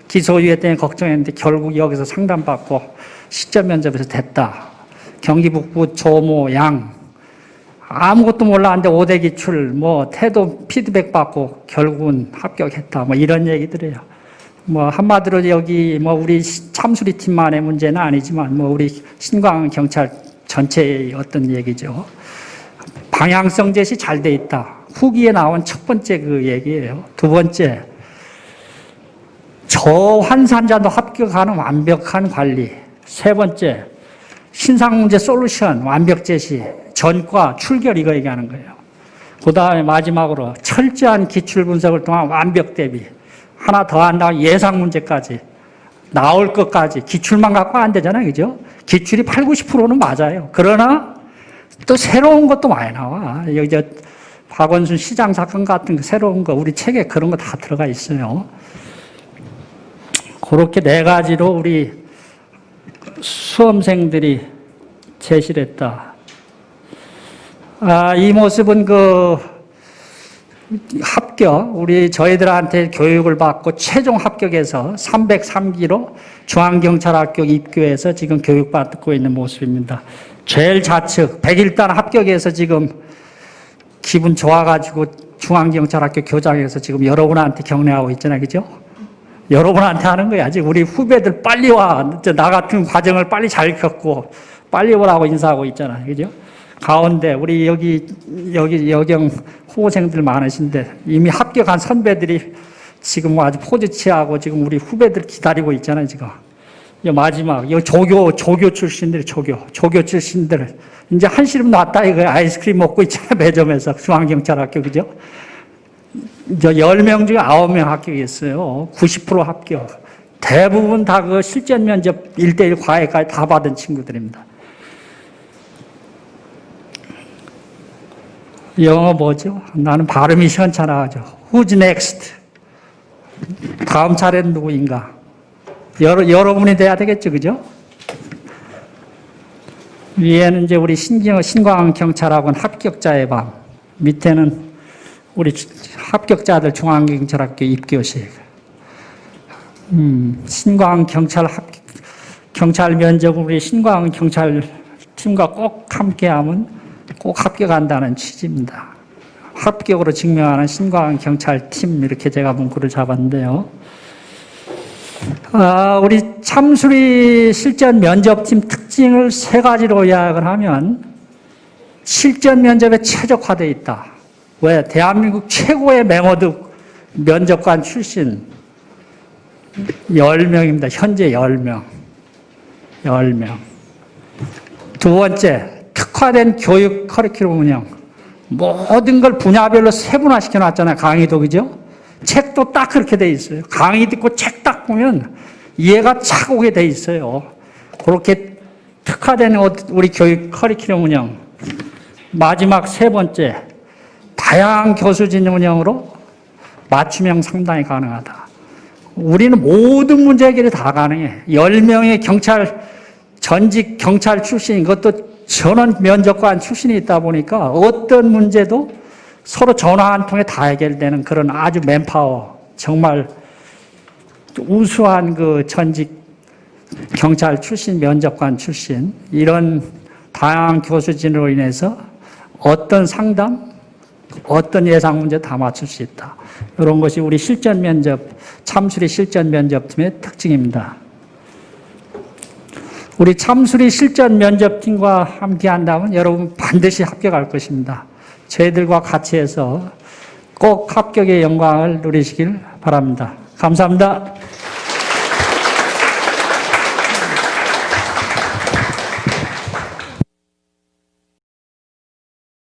기소유예 때문에 걱정했는데 결국 여기서 상담받고 시점 면접에서 됐다. 경기 북부 조모 양 아무것도 몰랐는데 5대 기출 태도 피드백 받고 결국은 합격했다. 이런 얘기들이에요. 한마디로 여기 우리 참수리 팀만의 문제는 아니지만 우리 신광 경찰 전체의 어떤 얘기죠. 방향성 제시 잘 돼 있다. 후기에 나온 첫 번째 그 얘기예요. 두 번째, 저환산자도 합격하는 완벽한 관리. 세 번째, 신상문제 솔루션 완벽 제시. 전과 출결 이거 얘기하는 거예요. 그 다음에 마지막으로 철저한 기출 분석을 통한 완벽 대비. 하나 더 한다면 예상 문제까지. 나올 것까지. 기출만 갖고 안 되잖아요. 그죠? 기출이 80, 90%는 맞아요. 그러나 또 새로운 것도 많이 나와. 여기 박원순 시장 사건 같은 거 새로운 거 우리 책에 그런 거 다 들어가 있어요. 그렇게 네 가지로 우리 수험생들이 제시를 했다. 이 모습은 합격, 저희들한테 교육을 받고 최종 합격해서 303기로 중앙경찰학교 입교해서 지금 교육받고 있는 모습입니다. 제일 좌측, 100일단 합격해서 지금 기분 좋아가지고 중앙경찰학교 교장에서 지금 여러분한테 격려하고 있잖아요. 그죠? 여러분한테 하는 거야. 아직 우리 후배들 빨리 와. 나 같은 과정을 빨리 잘 겪고 빨리 오라고 인사하고 있잖아요. 그죠? 가운데 우리 여기 여경 후보생들 많으신데 이미 합격한 선배들이 지금 아주 포즈 취하고 지금 우리 후배들 기다리고 있잖아요. 지금 마지막 조교 출신들 조교 출신들 이제 한시름 놨다 이거 아이스크림 먹고 있잖아요. 매점에서 중앙경찰학교 그죠? 10명 중에 9명 합격했어요. 90% 합격. 대부분 다 실전 면접 1대1 과외까지 다 받은 친구들입니다. 영어 뭐죠? 나는 발음이 시원찮아가지고. Who's next? 다음 차례는 누구인가? 여러분이 돼야 되겠죠, 그죠? 위에는 이제 우리 신광경찰학원 합격자의 방. 밑에는 우리 합격자들 중앙경찰학교 입교식. 경찰 면접은 우리 신광경찰 팀과 꼭 함께하면 꼭 합격한다는 취지입니다. 합격으로 증명하는 신광 경찰팀 이렇게 제가 문구를 잡았는데요. 우리 참수리 실전 면접팀 특징을 3가지로 요약을 하면 실전 면접에 최적화되어 있다. 왜? 대한민국 최고의 맹어득 면접관 출신 10명입니다. 현재 10명. 10명. 두 번째, 특화된 교육 커리큘럼 운영. 모든 걸 분야별로 세분화시켜 놨잖아요. 강의도, 그죠? 책도 딱 그렇게 돼 있어요. 강의 듣고 책 딱 보면 이해가 착 오게 돼 있어요. 그렇게 특화된 우리 교육 커리큘럼 운영. 마지막 3번째, 다양한 교수진 운영으로 맞춤형 상담이 가능하다. 우리는 모든 문제 해결이 다 가능해. 10명의 전직 경찰 출신, 이것도 전원 면접관 출신이 있다 보니까 어떤 문제도 서로 전화 한 통에 다 해결되는 그런 아주 맨파워, 정말 우수한 그 전직 경찰 출신, 면접관 출신, 이런 다양한 교수진으로 인해서 어떤 상담, 어떤 예상 문제 다 맞출 수 있다. 이런 것이 우리 실전 면접, 참수리 실전 면접팀의 특징입니다. 우리 참수리 실전 면접팀과 함께 한다면 여러분 반드시 합격할 것입니다. 저희들과 같이 해서 꼭 합격의 영광을 누리시길 바랍니다. 감사합니다.